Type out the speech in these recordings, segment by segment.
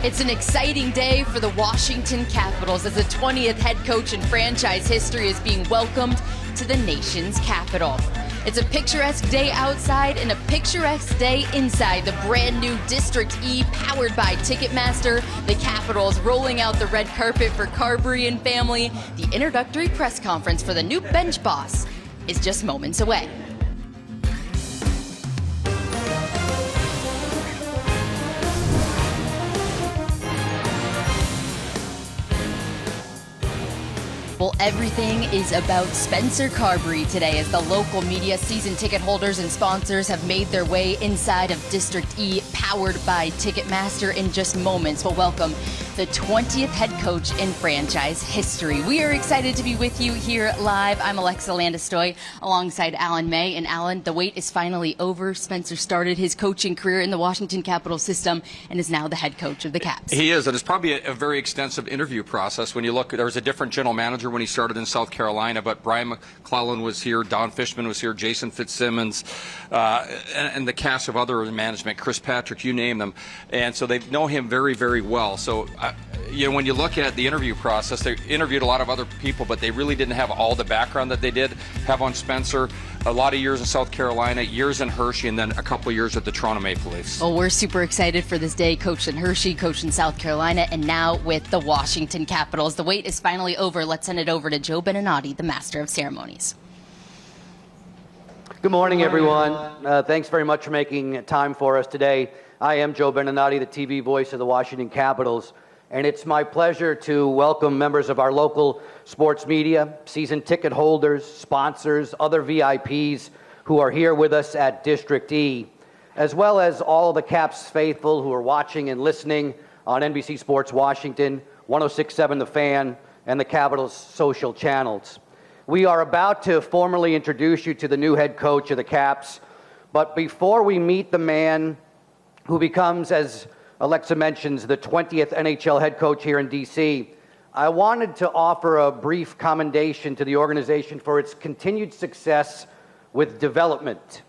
It's an exciting day for the Washington Capitals as the 20th head coach in franchise history is being welcomed to the nation's capital. It's a picturesque day outside and a picturesque day inside the brand new District E powered by Ticketmaster. The Capitals rolling out the red carpet for Carbery and family. The introductory press conference for the new bench boss is just moments away. Well, everything is about Spencer Carbery today as the local media, season ticket holders, and sponsors have made their way inside of District E, powered by Ticketmaster in just moments. We'll welcome the 20th head coach in franchise history. We are excited to be with you here live. I'm Alexa Landestoy alongside Alan May. And Alan, the wait is finally over. Spencer started his coaching career in the Washington Capitol system and is now the head coach of the Caps. He is, and it's probably a very extensive interview process. When you look, there was a different general manager when he started in South Carolina, but Brian McClellan was here, Don Fishman was here, Jason Fitzsimmons, and the cast of other management, Chris Patrick, you name them. And so they know him very, very well. So, when you look at the interview process, they interviewed a lot of other people, but they really didn't have all the background that they did have on Spencer. A lot of years in South Carolina, years in Hershey, and then a couple of years at the Toronto Maple Leafs. Well, we're super excited for this day. Coach in Hershey, coach in South Carolina, and now with the Washington Capitals. The wait is finally over. Let's send it over to Joe Beninati, the Master of Ceremonies. Good morning, everyone. Thanks very much for making time for us today. I am Joe Beninati, the TV voice of the Washington Capitals, and it's my pleasure to welcome members of our local sports media, season ticket holders, sponsors, other VIPs who are here with us at District E, as well as all of the Caps faithful who are watching and listening on NBC Sports Washington, 106.7 The Fan, and the Capitals' social channels. We are about to formally introduce you to the new head coach of the Caps, but before we meet the man who becomes, as Alexa mentions, the 20th NHL head coach here in D.C., I wanted to offer a brief commendation to the organization for its continued success with development.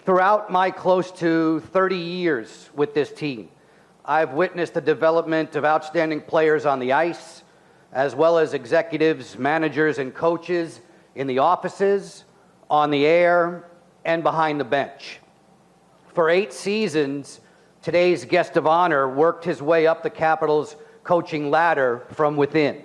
Throughout my close to 30 years with this team, I've witnessed the development of outstanding players on the ice, as well as executives, managers, and coaches in the offices, on the air, and behind the bench. For 8 seasons, today's guest of honor worked his way up the Capitals' coaching ladder from within.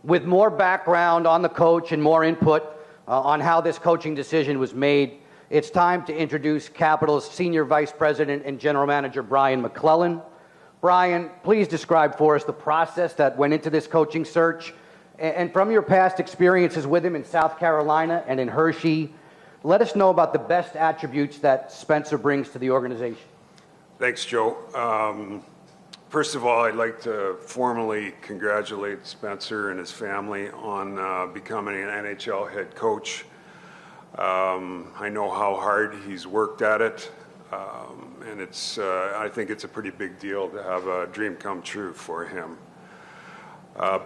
With more background on the coach and more input on how this coaching decision was made, it's time to introduce Capitals Senior Vice President and General Manager Brian McClellan. Brian, please describe for us the process that went into this coaching search, and from your past experiences with him in South Carolina and in Hershey, let us know about the best attributes that Spencer brings to the organization. Thanks, Joe. First of all, I'd like to formally congratulate Spencer and his family on becoming an NHL head coach. I know how hard he's worked at it, and I think it's a pretty big deal to have a dream come true for him.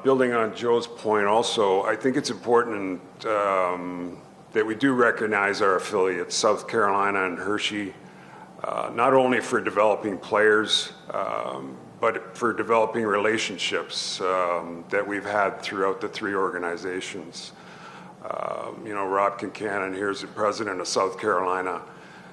Building on Joe's point also, I think it's important that we do recognize our affiliates, South Carolina and Hershey, not only for developing players, but for developing relationships that we've had throughout the 3 organizations. Rob Kincannon, here's the president of South Carolina,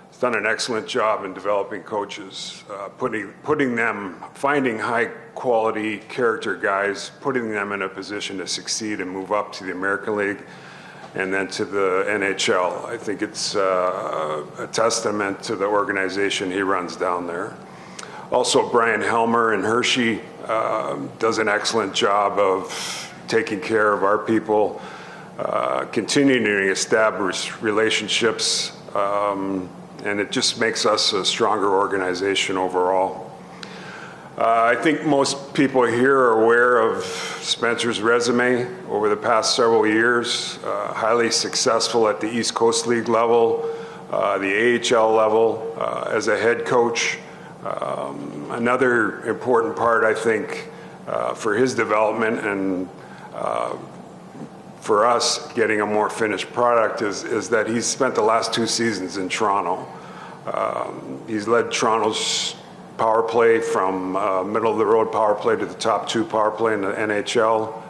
has done an excellent job in developing coaches, finding high quality character guys, putting them in a position to succeed and move up to the American League and then to the NHL. I think it's a testament to the organization he runs down there. Also, Brian Helmer in Hershey does an excellent job of taking care of our people, continuing to establish relationships, and it just makes us a stronger organization overall. I think most people here are aware of Spencer's resume over the past several years, highly successful at the East Coast League level, the AHL level, as a head coach. Another important part, I think, for his development and for us getting a more finished product is that he's spent the last 2 seasons in Toronto. He's led Toronto's power play, from middle of the road power play to the top 2 power play in the NHL.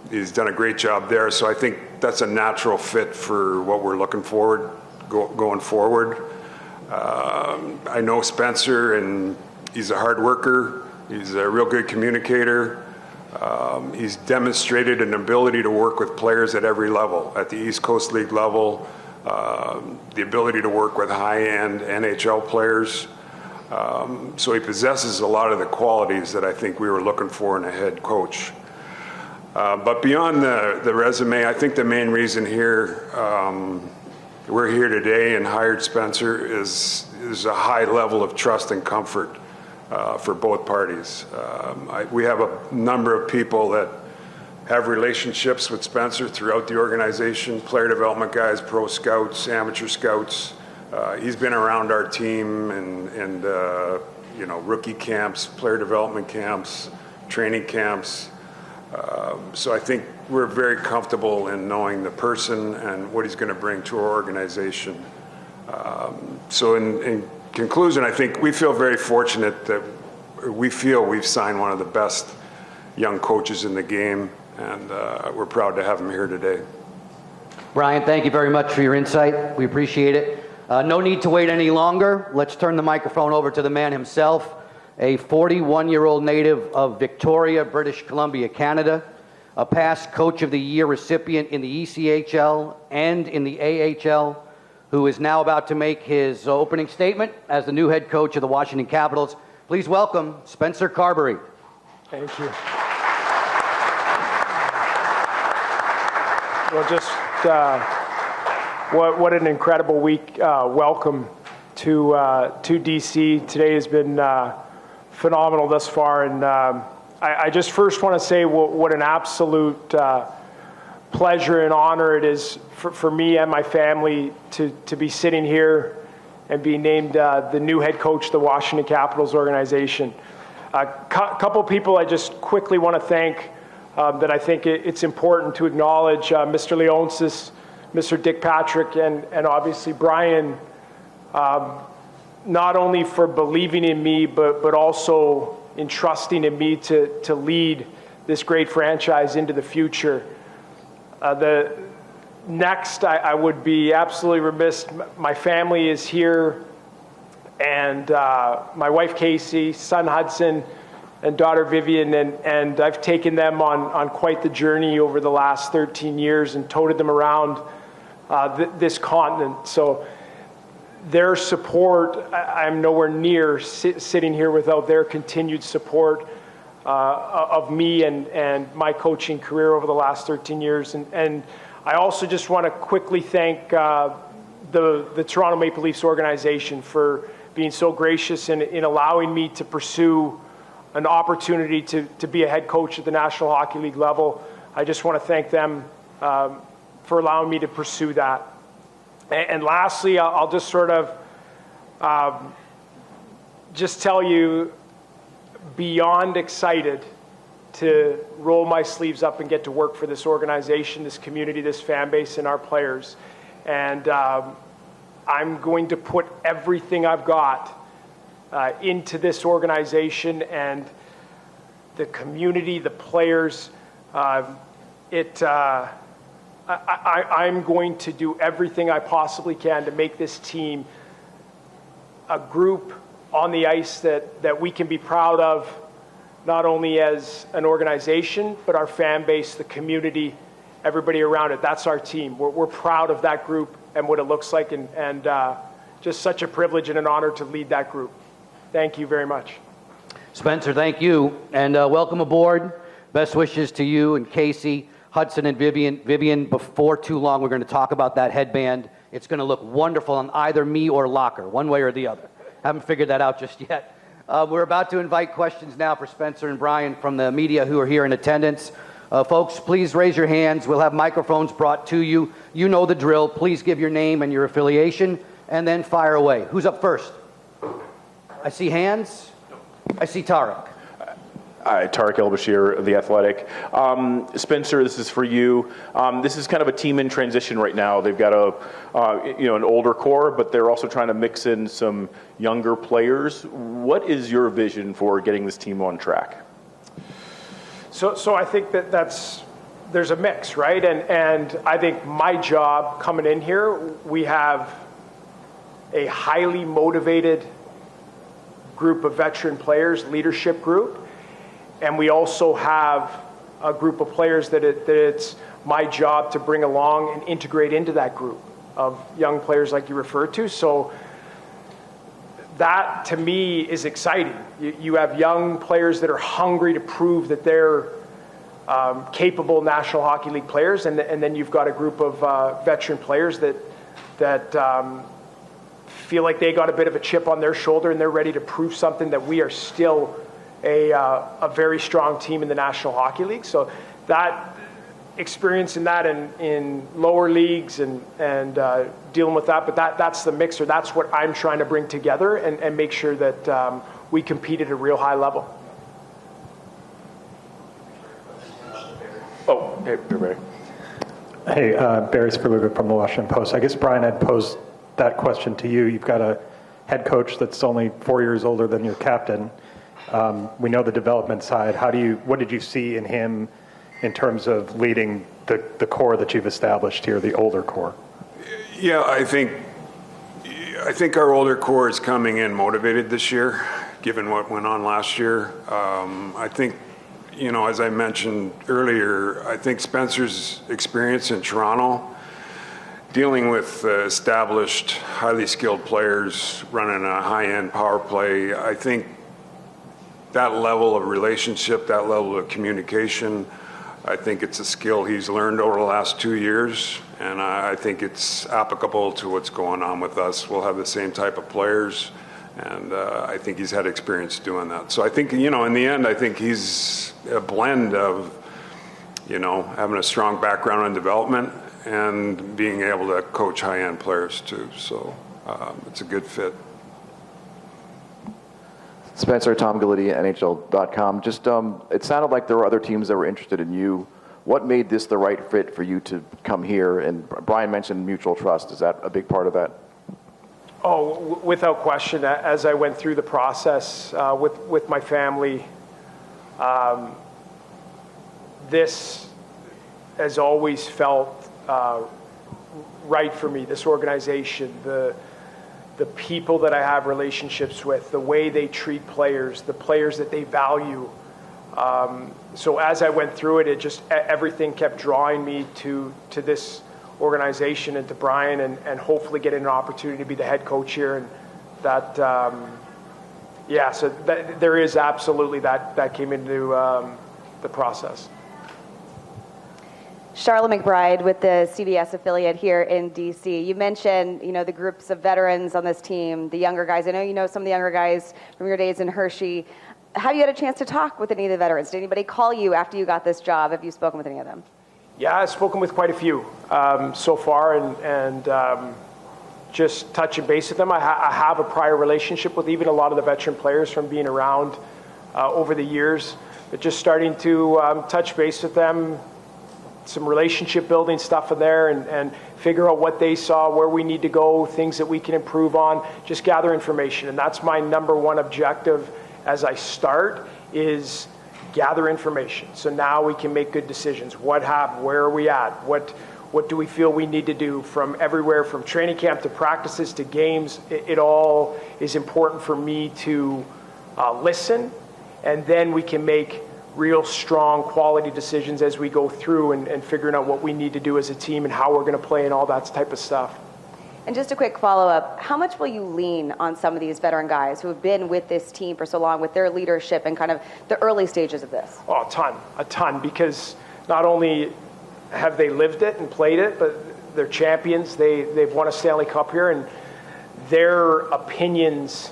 He's done a great job there, so I think that's a natural fit for what we're looking forward going forward. I know Spencer, and he's a hard worker. He's a real good communicator. He's demonstrated an ability to work with players at every level, at the East Coast League level, the ability to work with high-end NHL players. So he possesses a lot of the qualities that I think we were looking for in a head coach. But beyond the resume, I think the main reason here we're here today and hired Spencer is a high level of trust and comfort for both parties. We have a number of people that have relationships with Spencer throughout the organization, player development guys, pro scouts, amateur scouts. He's been around our team and rookie camps, player development camps, training camps. So I think we're very comfortable in knowing the person and what he's going to bring to our organization. So in conclusion, I think we feel very fortunate that we feel we've signed one of the best young coaches in the game, and we're proud to have him here today. Brian, thank you very much for your insight. We appreciate it. No need to wait any longer. Let's turn the microphone over to the man himself, a 41-year-old native of Victoria, British Columbia, Canada, a past Coach of the Year recipient in the ECHL and in the AHL, who is now about to make his opening statement as the new head coach of the Washington Capitals. Please welcome Spencer Carbery. Thank you. Well, just what an incredible week. Welcome to DC. Today has been phenomenal thus far, and I just first want to say what an absolute pleasure and honor it is for me and my family to be sitting here and being named the new head coach of the Washington Capitals organization. A couple people I just quickly want to thank that I think it's important to acknowledge: Mr. Leonsis, Mr. Dick Patrick, and obviously Brian, not only for believing in me, but also entrusting in me to lead this great franchise into the future. Next, I would be absolutely remiss. My family is here, and my wife Casey, son Hudson, and daughter Vivian, and I've taken them on quite the journey over the last 13 years and toted them around this continent. So their support, I'm nowhere near sitting here without their continued support of me and my coaching career over the last 13 years. And I also just want to quickly thank the Toronto Maple Leafs organization for being so gracious in allowing me to pursue an opportunity to be a head coach at the National Hockey League level. I just want to thank them for allowing me to pursue that. And lastly, I'll just sort of just tell you, beyond excited to roll my sleeves up and get to work for this organization, this community, this fan base, and our players. And I'm going to put everything I've got into this organization and the community, the players. I'm going to do everything I possibly can to make this team a group on the ice that we can be proud of, not only as an organization, but our fan base, the community, everybody around it. That's our team. We're proud of that group and what it looks like, and just such a privilege and an honor to lead that group. Thank you very much. Spencer, thank you, and welcome aboard. Best wishes to you and Casey, Hudson, and Vivian. Vivian, before too long, we're going to talk about that headband. It's going to look wonderful on either me or Locker, one way or the other. Haven't figured that out just yet. We're about to invite questions now for Spencer and Brian from the media who are here in attendance. Folks, please raise your hands. We'll have microphones brought to you. You know the drill. Please give your name and your affiliation, and then fire away. Who's up first? I see hands. I see Tarek. Tarek El-Bashir of The Athletic. Spencer, this is for you. This is kind of a team in transition right now. They've got an older core, but they're also trying to mix in some younger players. What is your vision for getting this team on track? So I think there's a mix, right? And I think my job coming in here, we have a highly motivated group of veteran players, leadership group, and we also have a group of players that it's my job to bring along and integrate into that group of young players like you referred to. So that, to me, is exciting. You have young players that are hungry to prove that they're capable National Hockey League players, and then you've got a group of veteran players that feel like they got a bit of a chip on their shoulder and they're ready to prove something that we are still a very strong team in the National Hockey League. So that experience in that in lower leagues and dealing with that, but that's the mixer. That's what I'm trying to bring together and make sure that we compete at a real high level. Oh, hey, Barry. Hey, Barry Sperluga from the Washington Post. I guess Brian had posed that question to you. You've got a head coach that's only 4 years older than your captain. We know the development side. What did you see in him in terms of leading the core that you've established here, the older core? Yeah, I think our older core is coming in motivated this year, given what went on last year. I think, as I mentioned earlier, I think Spencer's experience in Toronto, dealing with established, highly skilled players running a high-end power play, I think that level of relationship, that level of communication, I think it's a skill he's learned over the last 2 years, and I think it's applicable to what's going on with us. We'll have the same type of players, and I think he's had experience doing that. So I think, in the end, I think he's a blend of, having a strong background in development and being able to coach high-end players too. So it's a good fit. Spencer, Tom Gallitti, NHL.com. Just, it sounded like there were other teams that were interested in you. What made this the right fit for you to come here? And Brian mentioned mutual trust. Is that a big part of that? Oh, without question. As I went through the process with my family, this has always felt right for me. This organization, the people that I have relationships with, the way they treat players, the players that they value. So as I went through it, everything kept drawing me to this organization and to Brian, and hopefully getting an opportunity to be the head coach here. And that, so there is absolutely that came into the process. Charlotte McBride with the CBS affiliate here in DC. You mentioned, the groups of veterans on this team, the younger guys. I know you know some of the younger guys from your days in Hershey. Have you had a chance to talk with any of the veterans? Did anybody call you after you got this job? Have you spoken with any of them? Yeah, I've spoken with quite a few so far, and just touching base with them. I have a prior relationship with even a lot of the veteran players from being around over the years, but just starting to touch base with them, some relationship building stuff in there, and figure out what they saw, where we need to go, things that we can improve on, just gather information. And that's my number one objective as I start, is gather information. So now we can make good decisions. What happened? Where are we at? What do we feel we need to do, from everywhere, from training camp to practices to games? It all is important for me to listen, and then we can make real strong quality decisions as we go through and figuring out what we need to do as a team and how we're going to play and all that type of stuff. And just a quick follow-up, how much will you lean on some of these veteran guys who have been with this team for so long, with their leadership and kind of the early stages of this? Oh, a ton, because not only have they lived it and played it, but they're champions. They've won a Stanley Cup here, and their opinions,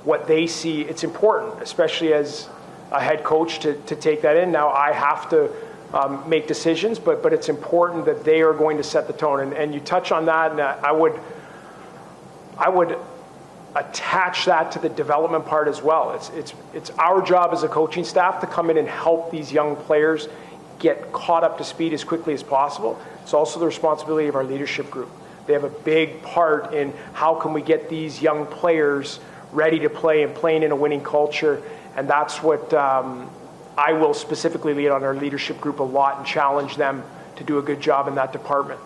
what they see, it's important, especially as a head coach, to take that in. Now I have to make decisions, but it's important that they are going to set the tone. And you touch on that, and I would attach that to the development part as well. It's our job as a coaching staff to come in and help these young players get caught up to speed as quickly as possible. It's also the responsibility of our leadership group. They have a big part in how can we get these young players ready to play and playing in a winning culture. And that's what I will specifically lead on our leadership group a lot and challenge them to do a good job in that department.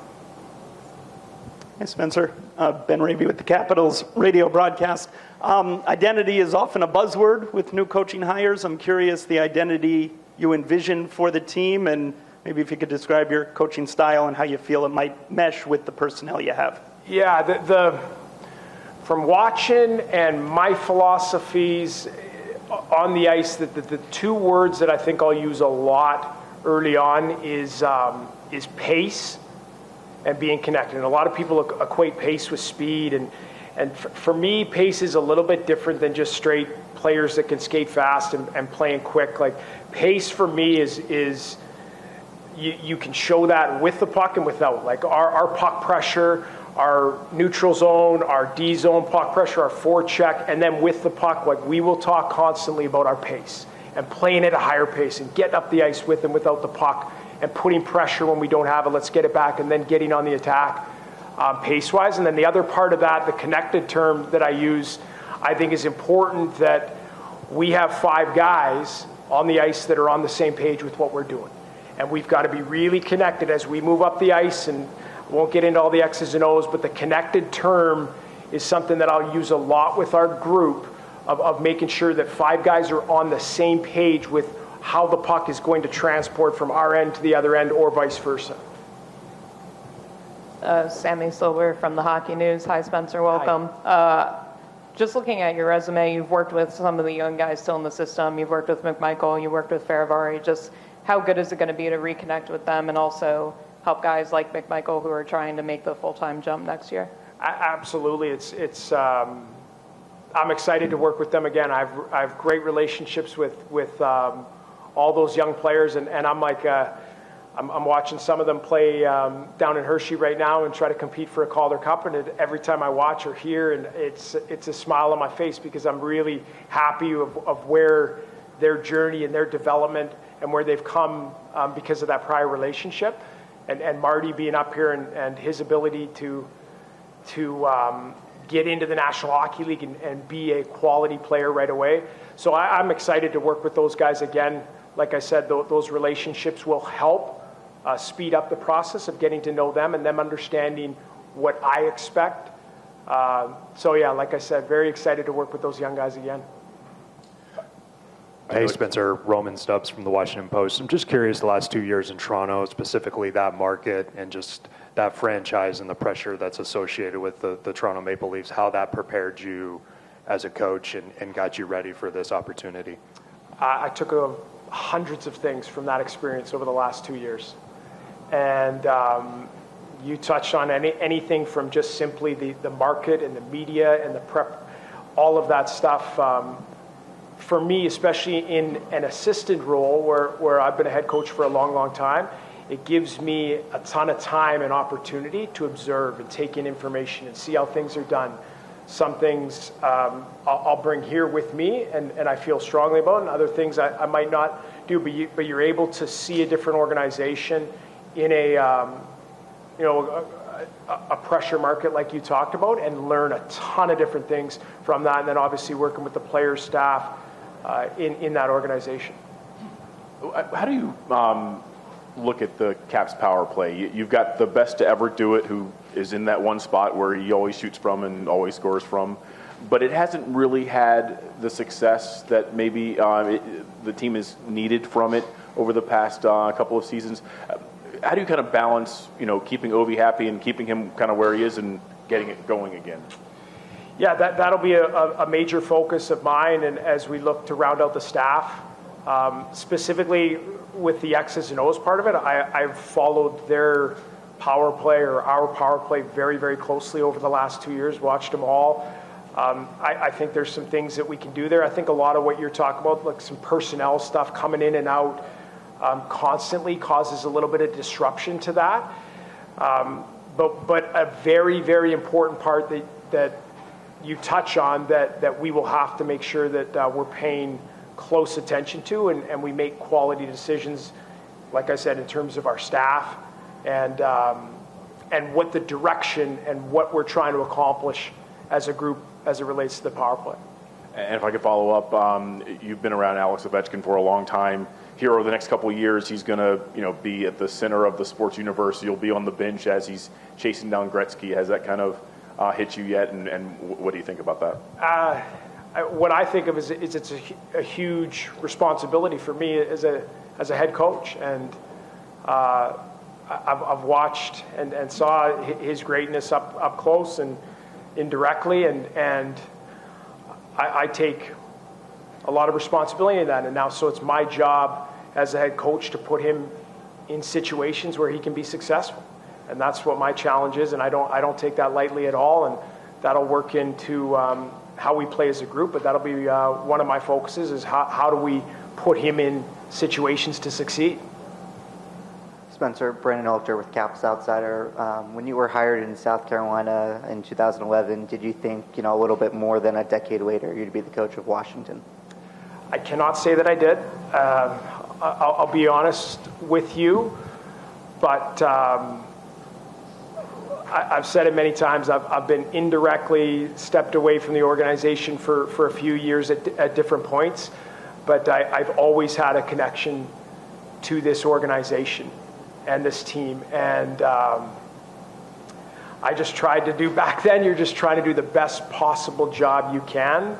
Hey, Spencer. Ben Raby with the Capitals radio broadcast. Identity is often a buzzword with new coaching hires. I'm curious the identity you envision for the team, and maybe if you could describe your coaching style and how you feel it might mesh with the personnel you have. Yeah, from watching and my philosophies on the ice, the two words that I think I'll use a lot early on is pace and being connected. And a lot of people equate pace with speed, and for me, pace is a little bit different than just straight players that can skate fast and playing quick. Like, pace for me is you can show that with the puck and without. Like our puck pressure, our neutral zone, our D zone puck pressure, our forecheck, and then with the puck, like, we will talk constantly about our pace and playing at a higher pace and getting up the ice with and without the puck and putting pressure when we don't have it, let's get it back, and then getting on the attack pace-wise. And then the other part of that, the connected term that I use, I think is important that we have 5 guys on the ice that are on the same page with what we're doing. And we've got to be really connected as we move up the ice, and I won't get into all the X's and O's, but the connected term is something that I'll use a lot with our group of making sure that 5 guys are on the same page with how the puck is going to transport from our end to the other end or vice versa. Sammy Silver from the Hockey News. Hi, Spencer. Welcome. Just looking at your resume, you've worked with some of the young guys still in the system. You've worked with McMichael. You worked with Faravari. Just how good is it going to be to reconnect with them and also help guys like McMichael who are trying to make the full-time jump next year? Absolutely. I'm excited to work with them again. I have great relationships with all those young players, and I'm like, I'm watching some of them play down in Hershey right now and try to compete for a Calder Cup, and every time I watch or hear, and it's a smile on my face because I'm really happy of where their journey and their development and where they've come because of that prior relationship, and Marty being up here and his ability to get into the National Hockey League and be a quality player right away. So I'm excited to work with those guys again. Like I said, those relationships will help speed up the process of getting to know them and them understanding what I expect. So yeah, like I said, very excited to work with those young guys again. Hey, Spencer, Roman Stubbs from the Washington Post. I'm just curious, the last 2 years in Toronto, specifically that market and just that franchise and the pressure that's associated with the Toronto Maple Leafs, how that prepared you as a coach and got you ready for this opportunity? I took hundreds of things from that experience over the last 2 years. And you touched on anything from just simply the market and the media and the prep, all of that stuff. For me, especially in an assistant role where I've been a head coach for a long, long time, it gives me a ton of time and opportunity to observe and take in information and see how things are done. Some things I'll bring here with me and I feel strongly about, and other things I might not do, but you're able to see a different organization in a pressure market like you talked about and learn a ton of different things from that, and then obviously working with the players, staff in that organization. How do you look at the Caps power play? You've got the best to ever do it who is in that one spot where he always shoots from and always scores from, but it hasn't really had the success that maybe the team has needed from it over the past couple of seasons. How do you kind of balance, keeping Ovi happy and keeping him kind of where he is and getting it going again? Yeah, that'll be a major focus of mine, and as we look to round out the staff, specifically with the X's and O's part of it, I've followed their power play or our power play very, very closely over the last 2 years, watched them all. I think there's some things that we can do there. I think a lot of what you're talking about, like some personnel stuff coming in and out constantly causes a little bit of disruption to that. But a very, very important part that you touch on that we will have to make sure that we're paying close attention to, and we make quality decisions, like I said, in terms of our staff and what the direction and what we're trying to accomplish as a group as it relates to the power play. And if I could follow up, you've been around Alex Ovechkin for a long time. Here over the next couple of years, he's going to be at the center of the sports universe. You'll be on the bench as he's chasing down Gretzky. Has that kind of hit you yet, and what do you think about that? What I think of is it's a huge responsibility for me as a head coach, and I've watched and saw his greatness up close and indirectly, and I take a lot of responsibility in that, and now so it's my job as a head coach to put him in situations where he can be successful, and that's what my challenge is, and I don't take that lightly at all, and that'll work into how we play as a group, but that'll be one of my focuses is how do we put him in situations to succeed. Spencer, Brandon Alter with Caps Outsider. When you were hired in South Carolina in 2011, did you think, a little bit more than a decade later, you'd be the coach of Washington? I cannot say that I did. I'll be honest with you, but I've said it many times. I've been indirectly stepped away from the organization for a few years at different points, but I've always had a connection to this organization and this team. And I just tried to do, back then, you're just trying to do the best possible job you can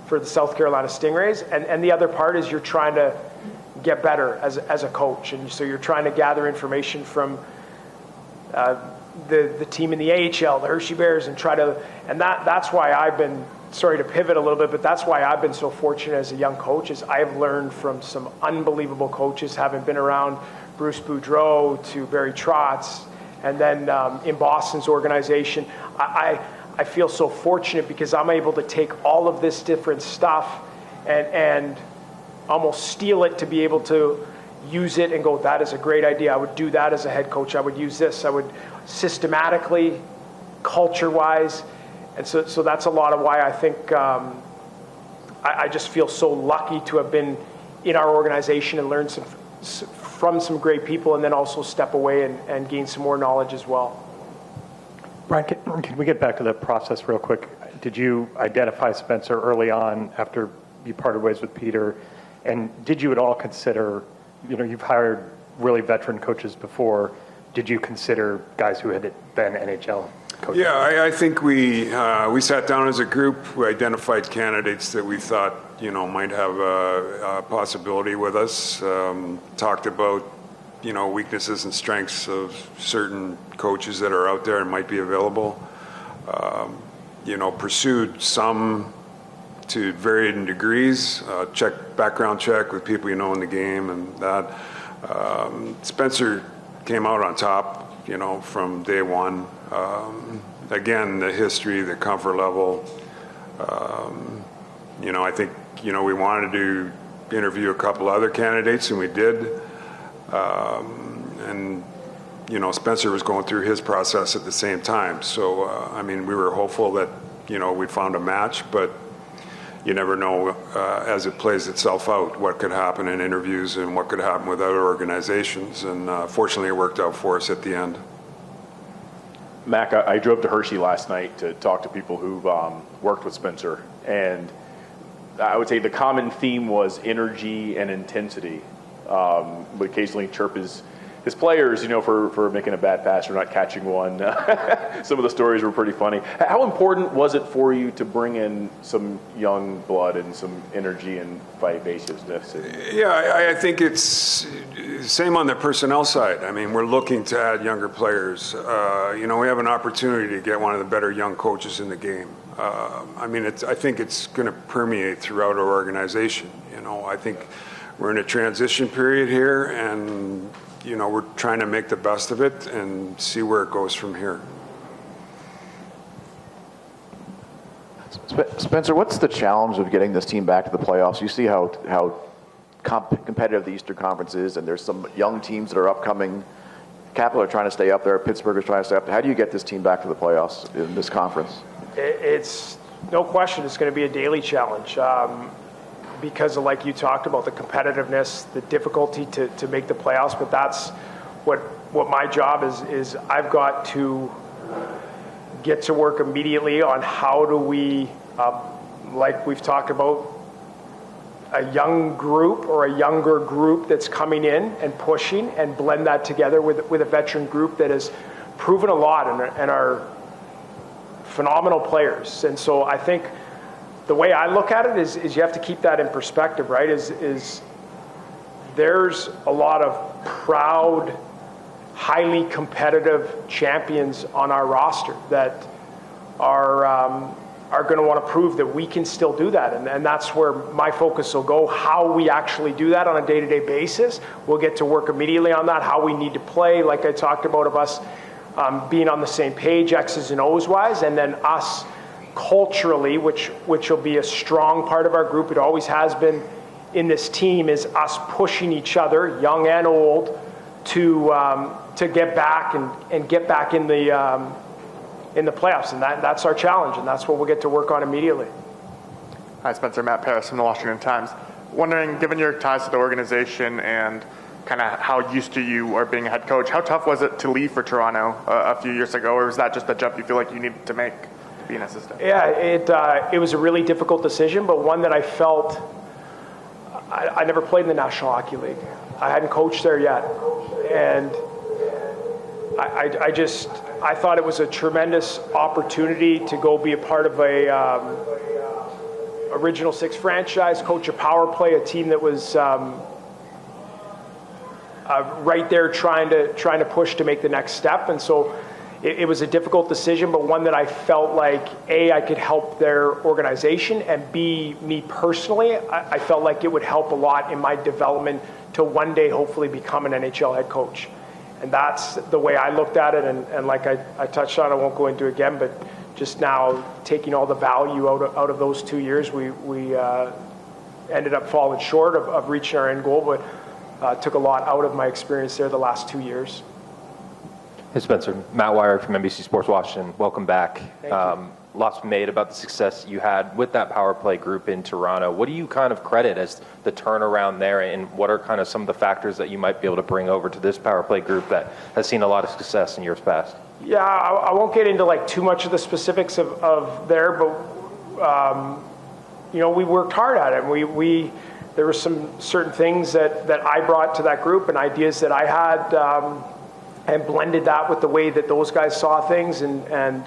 for the South Carolina Stingrays. And the other part is you're trying to get better as a coach. And so you're trying to gather information from the team in the AHL, the Hershey Bears, and that's why I've been, sorry to pivot a little bit, but that's why I've been so fortunate as a young coach is I've learned from some unbelievable coaches, having been around Bruce Boudreau to Barry Trotz, and then in Boston's organization. I feel so fortunate because I'm able to take all of this different stuff and almost steal it to be able to use it and go, that is a great idea. I would do that as a head coach. I would use this. I would systematically, culture-wise. And so that's a lot of why I think I just feel so lucky to have been in our organization and learned from some great people, and then also step away and gain some more knowledge as well. Brian, can we get back to the process real quick? Did you identify Spencer early on after you parted ways with Peter? And did you at all consider, you've hired really veteran coaches before. Did you consider guys who had been NHL coaches? Yeah, I think we sat down as a group. We identified candidates that we thought, might have a possibility with us. Talked about, weaknesses and strengths of certain coaches that are out there and might be available. Pursued some to varying degrees. Background check with people in the game and that. Spencer came out on top, from day one. Again, the history, the comfort level. I think, we wanted to interview a couple other candidates, and we did. And Spencer was going through his process at the same time. So, we were hopeful that, we'd found a match, but you never know as it plays itself out what could happen in interviews and what could happen with other organizations. And fortunately, it worked out for us at the end. Mac, I drove to Hershey last night to talk to people who've worked with Spencer, and I would say the common theme was energy and intensity. Would occasionally chirp his players, for making a bad pass or not catching one. Some of the stories were pretty funny. How important was it for you to bring in some young blood and some energy and vivaciousness? Yeah, I think it's same on the personnel side. We're looking to add younger players. We have an opportunity to get one of the better young coaches in the game. I think it's going to permeate throughout our organization. I think we're in a transition period here, and we're trying to make the best of it and see where it goes from here. Spencer, what's the challenge of getting this team back to the playoffs? You see how competitive the Eastern Conference is, and there's some young teams that are upcoming. Capital are trying to stay up there. Pittsburgh is trying to stay up there. How do you get this team back to the playoffs in this conference? It's no question it's going to be a daily challenge because of, like you talked about, the competitiveness, the difficulty to make the playoffs. But that's what my job is I've got to get to work immediately on how do we, like we've talked about, a young group or a younger group that's coming in and pushing, and blend that together with a veteran group that has proven a lot and are phenomenal players. And so I think the way I look at it is you have to keep that in perspective, right? Is there's a lot of proud, highly competitive champions on our roster that are going to want to prove that we can still do that. And that's where my focus will go. How we actually do that on a day-to-day basis, we'll get to work immediately on that. How we need to play, like I talked about, of us being on the same page, X's and O's wise, and then us culturally, which will be a strong part of our group. It always has been in this team, is us pushing each other, young and old, to get back and get back in the playoffs, and that's our challenge, and that's what we'll get to work on immediately. Hi, Spencer. Matt Paris from the Washington Times. Wondering, given your ties to the organization and kind of how used to you are being a head coach, how tough was it to leave for Toronto a few years ago, or was that just a jump you feel like you needed to make to be an assistant? Yeah, it was a really difficult decision, but one that I felt. I never played in the National Hockey League. I hadn't coached there yet, and I thought it was a tremendous opportunity to go be a part of a Original Six franchise, coach a power play, a team that was right there trying to push to make the next step. And so it was a difficult decision, but one that I felt like, A, I could help their organization, and B, me personally, I felt like it would help a lot in my development to one day hopefully become an NHL head coach. And that's the way I looked at it, and like I touched on, I won't go into it again, but just now taking all the value out of those 2 years, we ended up falling short of reaching our end goal, but took a lot out of my experience there the last 2 years. Hey, Spencer. Matt Wire from NBC Sports Washington. Welcome back. Thank you. Lots made about the success you had with that power play group in Toronto. What do you kind of credit as the turnaround there, and what are kind of some of the factors that you might be able to bring over to this power play group that has seen a lot of success in years past? Yeah, I won't get into like too much of the specifics of there, but we worked hard at it. There were some certain things that I brought to that group and ideas that I had, and blended that with the way that those guys saw things, and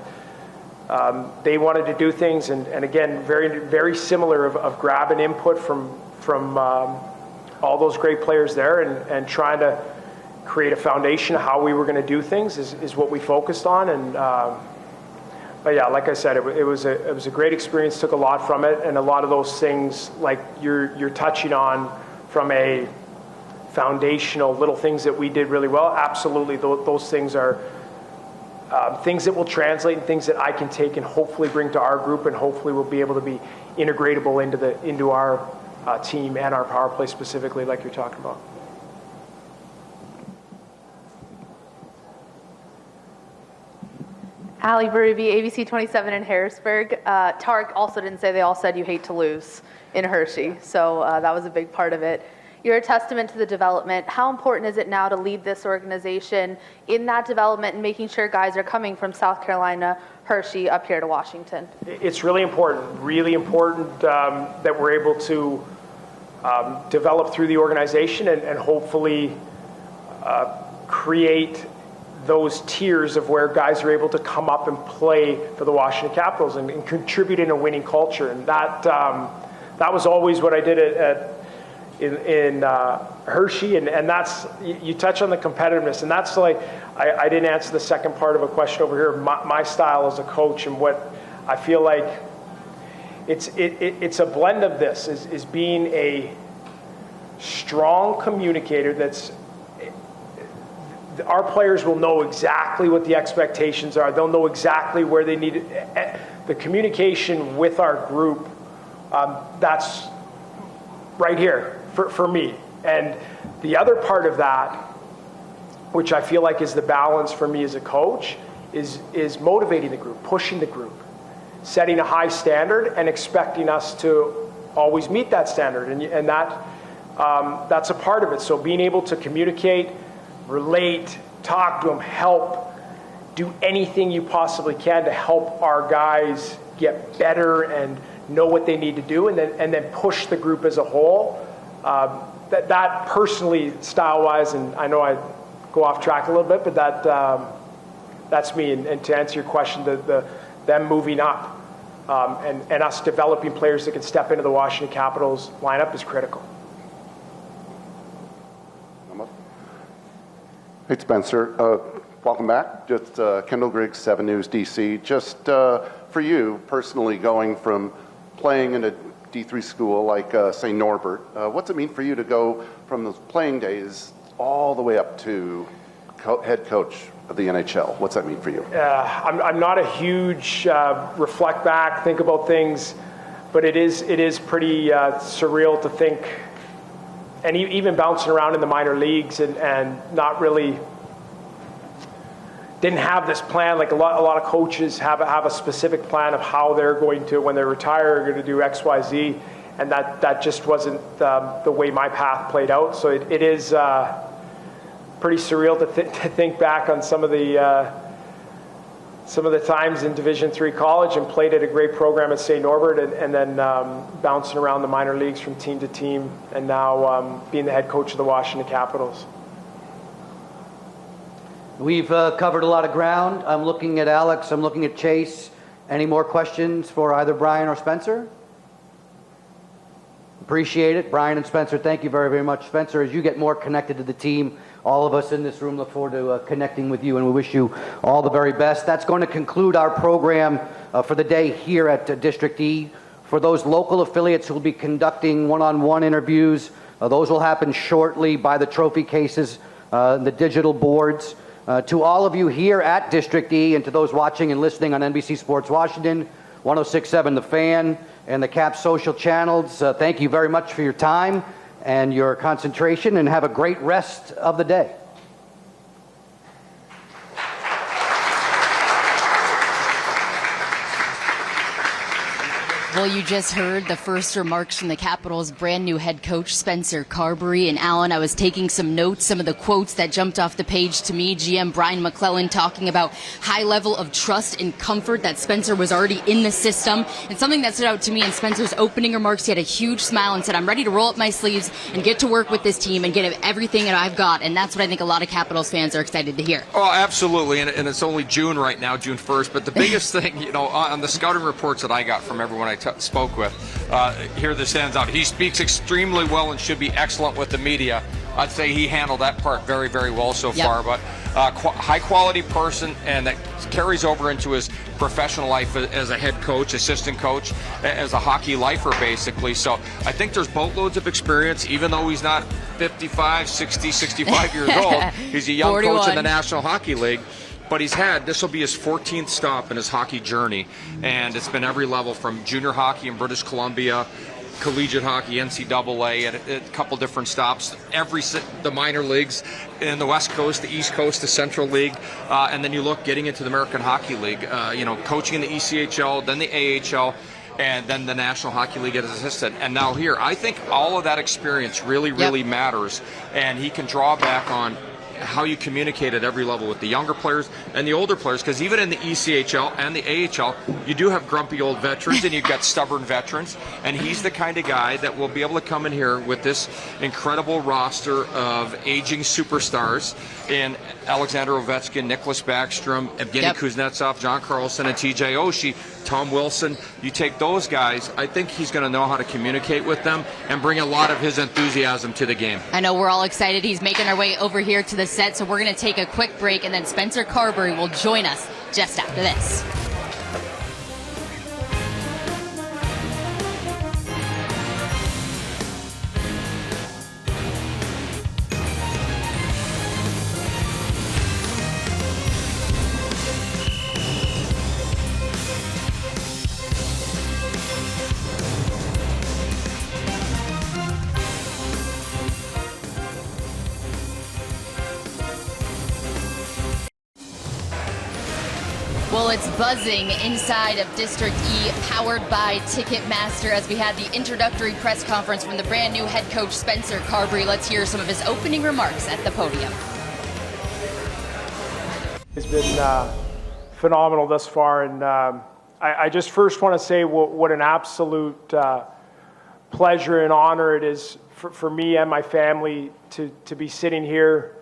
they wanted to do things, and again, very, very similar of grabbing input from all those great players there, and trying to create a foundation of how we were going to do things is what we focused on. And but yeah, like I said, it was a great experience. Took a lot from it, and a lot of those things, like you're touching on, from a foundational little things that we did really well. Absolutely, those things are things that will translate, and things that I can take and hopefully bring to our group, and hopefully will be able to be integratable into our team and our power play specifically, like you're talking about. Ali Barubi, ABC 27 in Harrisburg. Tarek also didn't say, they all said you hate to lose in Hershey, so that was a big part of it. You're a testament to the development. How important is it now to lead this organization in that development and making sure guys are coming from South Carolina, Hershey, up here to Washington? It's really important that we're able to develop through the organization and hopefully create those tiers of where guys are able to come up and play for the Washington Capitals and contribute in a winning culture. And that was always what I did in Hershey, and that's, you touch on the competitiveness, and that's like, I didn't answer the second part of a question over here, my style as a coach, and what I feel like it's a blend of this, is being a strong communicator. That's, our players will know exactly what the expectations are. They'll know exactly where they need it. The communication with our group, that's right here for me. And the other part of that, which I feel like is the balance for me as a coach, is motivating the group, pushing the group. setting a high standard and expecting us to always meet that standard, and that's a part of it. So being able to communicate, relate, talk to them, help, do anything you possibly can to help our guys get better and know what they need to do, and then push the group as a whole. That personally, style-wise, and I know I go off track a little bit, but that's me. And to answer your question, them moving up and us developing players that can step into the Washington Capitals lineup is critical. Hey, Spencer. Welcome back. Just Kendall Griggs, 7 News, DC. Just for you personally, going from playing in a D3 school like St. Norbert, what's it mean for you to go from those playing days all the way up to head coach of the NHL? What's that mean for you? I'm not a huge reflect back, think about things, but it is pretty surreal to think, and even bouncing around in the minor leagues and not really didn't have this plan. Like a lot of coaches have a specific plan of how they're going to, when they retire, are going to do X, Y, Z, and that just wasn't the way my path played out. So it is pretty surreal to think back on some of the times in Division III college and played at a great program at St. Norbert, and then bouncing around the minor leagues from team to team, and now being the head coach of the Washington Capitals. We've covered a lot of ground. I'm looking at Alex. I'm looking at Chase. Any more questions for either Brian or Spencer? Appreciate it. Brian and Spencer, thank you very, very much. Spencer, as you get more connected to the team, all of us in this room look forward to connecting with you, and we wish you all the very best. That's going to conclude our program for the day here at District E. For those local affiliates who will be conducting one-on-one interviews, those will happen shortly by the trophy cases, the digital boards. To all of you here at District E, and to those watching and listening on NBC Sports Washington, 106.7 The Fan, and the Cap social channels, thank you very much for your time and your concentration, and have a great rest of the day. Well, you just heard the first remarks from the Capitals' brand new head coach, Spencer Carbery. And Alan, I was taking some notes, some of the quotes that jumped off the page to me. GM Brian McClellan talking about high level of trust and comfort that Spencer was already in the system. And something that stood out to me in Spencer's opening remarks, he had a huge smile and said, I'm ready to roll up my sleeves and get to work with this team and get everything that I've got. And that's what I think a lot of Capitals fans are excited to hear. Oh, absolutely. And it's only June right now, June 1st. But the biggest thing, on the scouting reports that I got from everyone I spoke with, here this stands out. He speaks extremely well and should be excellent with the media. I'd say he handled that part very, very well so far. But high-quality person, and that carries over into his professional life as a head coach, assistant coach, as a hockey lifer, basically. So I think there's boatloads of experience, even though he's not 55, 60, 65 years old. He's a young 41 coach in the National Hockey League. But this will be his 14th stop in his hockey journey, and it's been every level from junior hockey in British Columbia, collegiate hockey, NCAA, and a couple different stops, the minor leagues in the West Coast, the East Coast, the Central League, and then you look getting into the American Hockey League, coaching in the ECHL, then the AHL, and then the National Hockey League as assistant, and now here. I think all of that experience really, really matters, and he can draw back on how you communicate at every level with the younger players and the older players, because even in the ECHL and the AHL, you do have grumpy old veterans and you've got stubborn veterans, and he's the kind of guy that will be able to come in here with this incredible roster of aging superstars in Alexander Ovechkin, Nicholas Backstrom, Evgeny Kuznetsov, John Carlson, and TJ Oshie, Tom Wilson. You take those guys, I think he's going to know how to communicate with them and bring a lot of his enthusiasm to the game. I know we're all excited. He's making our way over here to the set, so we're going to take a quick break, and then Spencer Carbery will join us just after this. Well, Well, it's buzzing inside of District E, powered by Ticketmaster, as we had the introductory press conference from the brand new head coach, Spencer Carbery. Let's hear some of his opening remarks at the podium. It's been phenomenal thus far, and I just first want to say what an absolute pleasure and honor it is for me and my family to be sitting here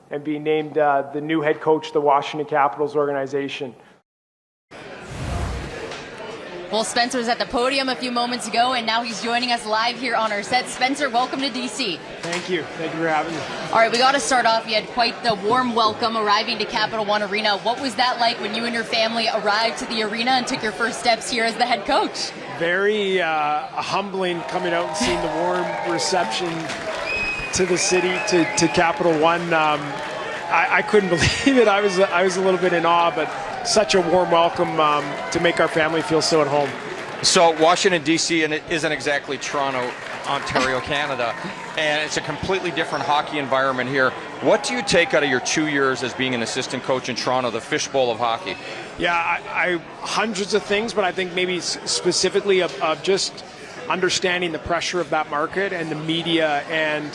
and being named the new head coach of the Washington Capitals organization. Well, Spencer was at the podium a few moments ago, and now he's joining us live here on our set. Spencer, welcome to DC. Thank you. Thank you for having me. All right, we got to start off. You had quite the warm welcome arriving to Capital One Arena. What was that like when you and your family arrived to the arena and took your first steps here as the head coach? Very humbling coming out and seeing the warm reception to the city, to Capital One. I couldn't believe it. I was a little bit in awe, but such a warm welcome to make our family feel so at home. So Washington, D.C., and it isn't exactly Toronto, Ontario, Canada, and it's a completely different hockey environment here. What do you take out of your 2 years as being an assistant coach in Toronto, the fishbowl of hockey? Yeah, I hundreds of things, but I think maybe specifically of just understanding the pressure of that market and the media, and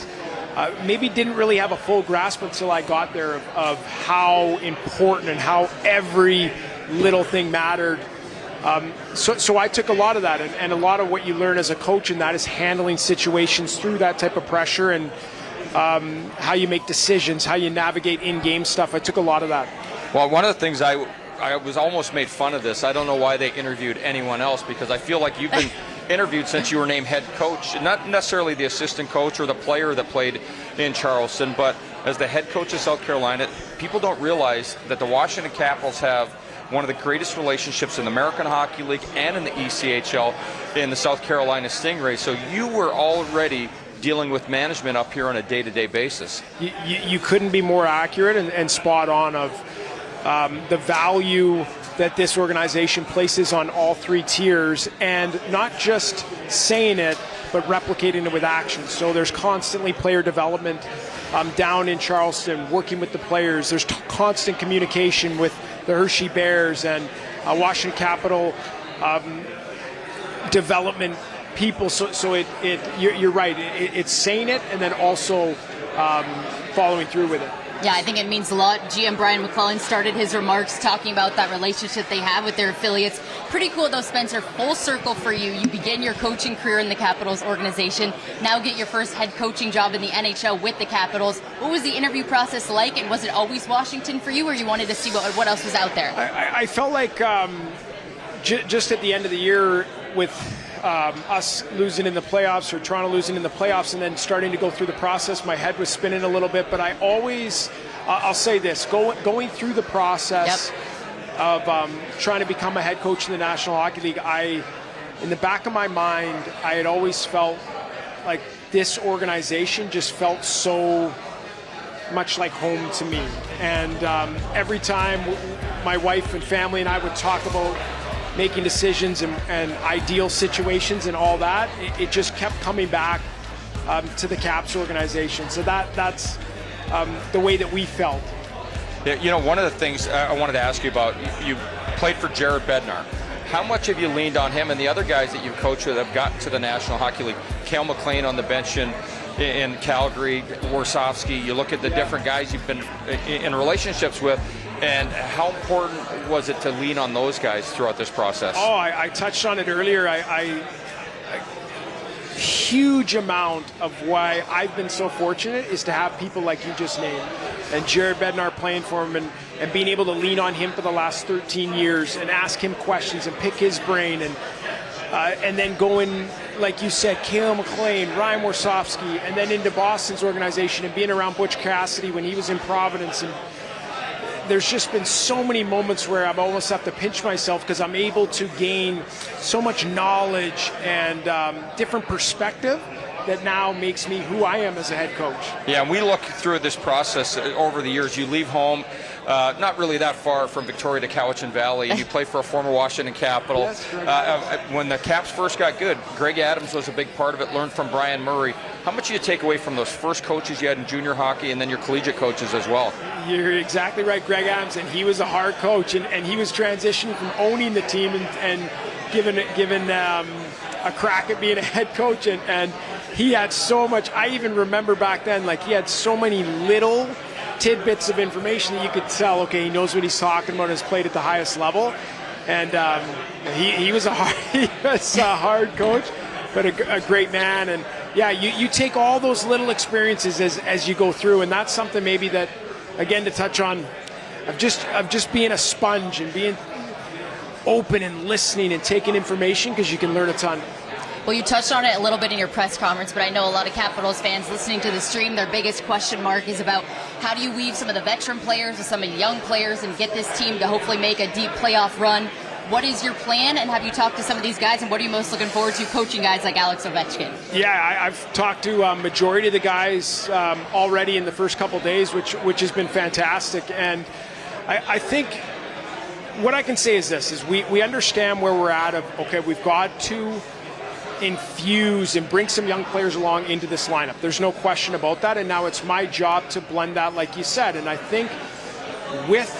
maybe didn't really have a full grasp until I got there of how important and how every little thing mattered. So I took a lot of that, and a lot of what you learn as a coach in that is handling situations through that type of pressure, and how you make decisions, how you navigate in-game stuff. I took a lot of that. Well, one of the things I was almost made fun of this. I don't know why they interviewed anyone else, because I feel like you've been interviewed since you were named head coach, not necessarily the assistant coach or the player that played in Charleston, but as the head coach of South Carolina. People don't realize that the Washington Capitals have one of the greatest relationships in the American Hockey League and in the ECHL in the South Carolina Stingrays. So you were already dealing with management up here on a day-to-day basis. You couldn't be more accurate and spot on of the value that this organization places on all three tiers, and not just saying it, but replicating it with action. So there's constantly player development down in Charleston, working with the players. There's constant communication with the Hershey Bears and Washington Capital development people. So you're right. It's saying it and then also following through with it. Yeah, I think it means a lot. GM Brian McClellan started his remarks talking about that relationship they have with their affiliates. Pretty cool, though, Spencer. Full circle for you. You begin your coaching career in the Capitals organization. Now get your first head coaching job in the NHL with the Capitals. What was the interview process like, and was it always Washington for you, or you wanted to see what else was out there? I felt like just at the end of the year with us losing in the playoffs, or Toronto losing in the playoffs, and then starting to go through the process, my head was spinning a little bit. But I always, I'll say this, going through the process of trying to become a head coach in the National Hockey League, in the back of my mind, I had always felt like this organization just felt so much like home to me. And every time my wife and family and I would talk about making decisions and ideal situations and all that, it just kept coming back to the Caps organization. So that's the way that we felt. Yeah, you know, one of the things I wanted to ask you about, you played for Jared Bednar. How much have you leaned on him and the other guys that you've coached that have gotten to the National Hockey League? Cale McLean on the bench in Calgary, Warsofsky. You look at the different guys you've been in relationships with, and how important was it to lean on those guys throughout this process? Oh, I touched on it earlier. A huge amount of why I've been so fortunate is to have people like you just named, and Jared Bednar playing for him, and being able to lean on him for the last 13 years and ask him questions and pick his brain, and then going, like you said, Cale McLean, Ryan Warsofsky, and then into Boston's organization and being around Butch Cassidy when he was in Providence. And there's just been so many moments where I almost have to pinch myself because I'm able to gain so much knowledge and different perspective that now makes me who I am as a head coach. Yeah, and we look through this process over the years. You leave home, not really that far from Victoria to Cowichan Valley, and you play for a former Washington Capital. When the Caps first got good, Greg Adams was a big part of it, learned from Brian Murray. How much do you take away from those first coaches you had in junior hockey and then your collegiate coaches as well? You're exactly right, Greg Adams, and he was a hard coach, and he was transitioning from owning the team and given a crack at being a head coach, and he had so much. I even remember back then, like, he had so many little tidbits of information that you could tell, okay, he knows what he's talking about, has played at the highest level, and he was a hard coach, but a great man. And yeah, you take all those little experiences as you go through, and that's something maybe that, again, to touch on, of just being a sponge and being open and listening and taking information, because you can learn a ton. Well, you touched on it a little bit in your press conference, but I know a lot of Capitals fans listening to the stream, their biggest question mark is about how do you weave some of the veteran players with some of the young players and get this team to hopefully make a deep playoff run. What is your plan, and have you talked to some of these guys, and what are you most looking forward to coaching guys like Alex Ovechkin? Yeah, I've talked to a majority of the guys already in the first couple days, which has been fantastic. And I think what I can say is this, is we understand where we're at of, okay, we've got to infuse and bring some young players along into this lineup. There's no question about that, and now it's my job to blend that, like you said. And I think with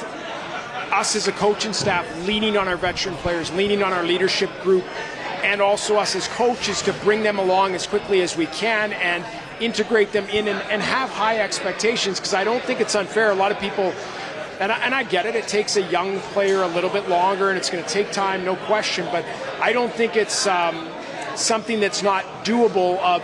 us as a coaching staff leaning on our veteran players, leaning on our leadership group, and also us as coaches to bring them along as quickly as we can and integrate them in and have high expectations, because I don't think it's unfair. A lot of people, and I get it, it takes a young player a little bit longer and it's going to take time, no question, but I don't think it's something that's not doable, of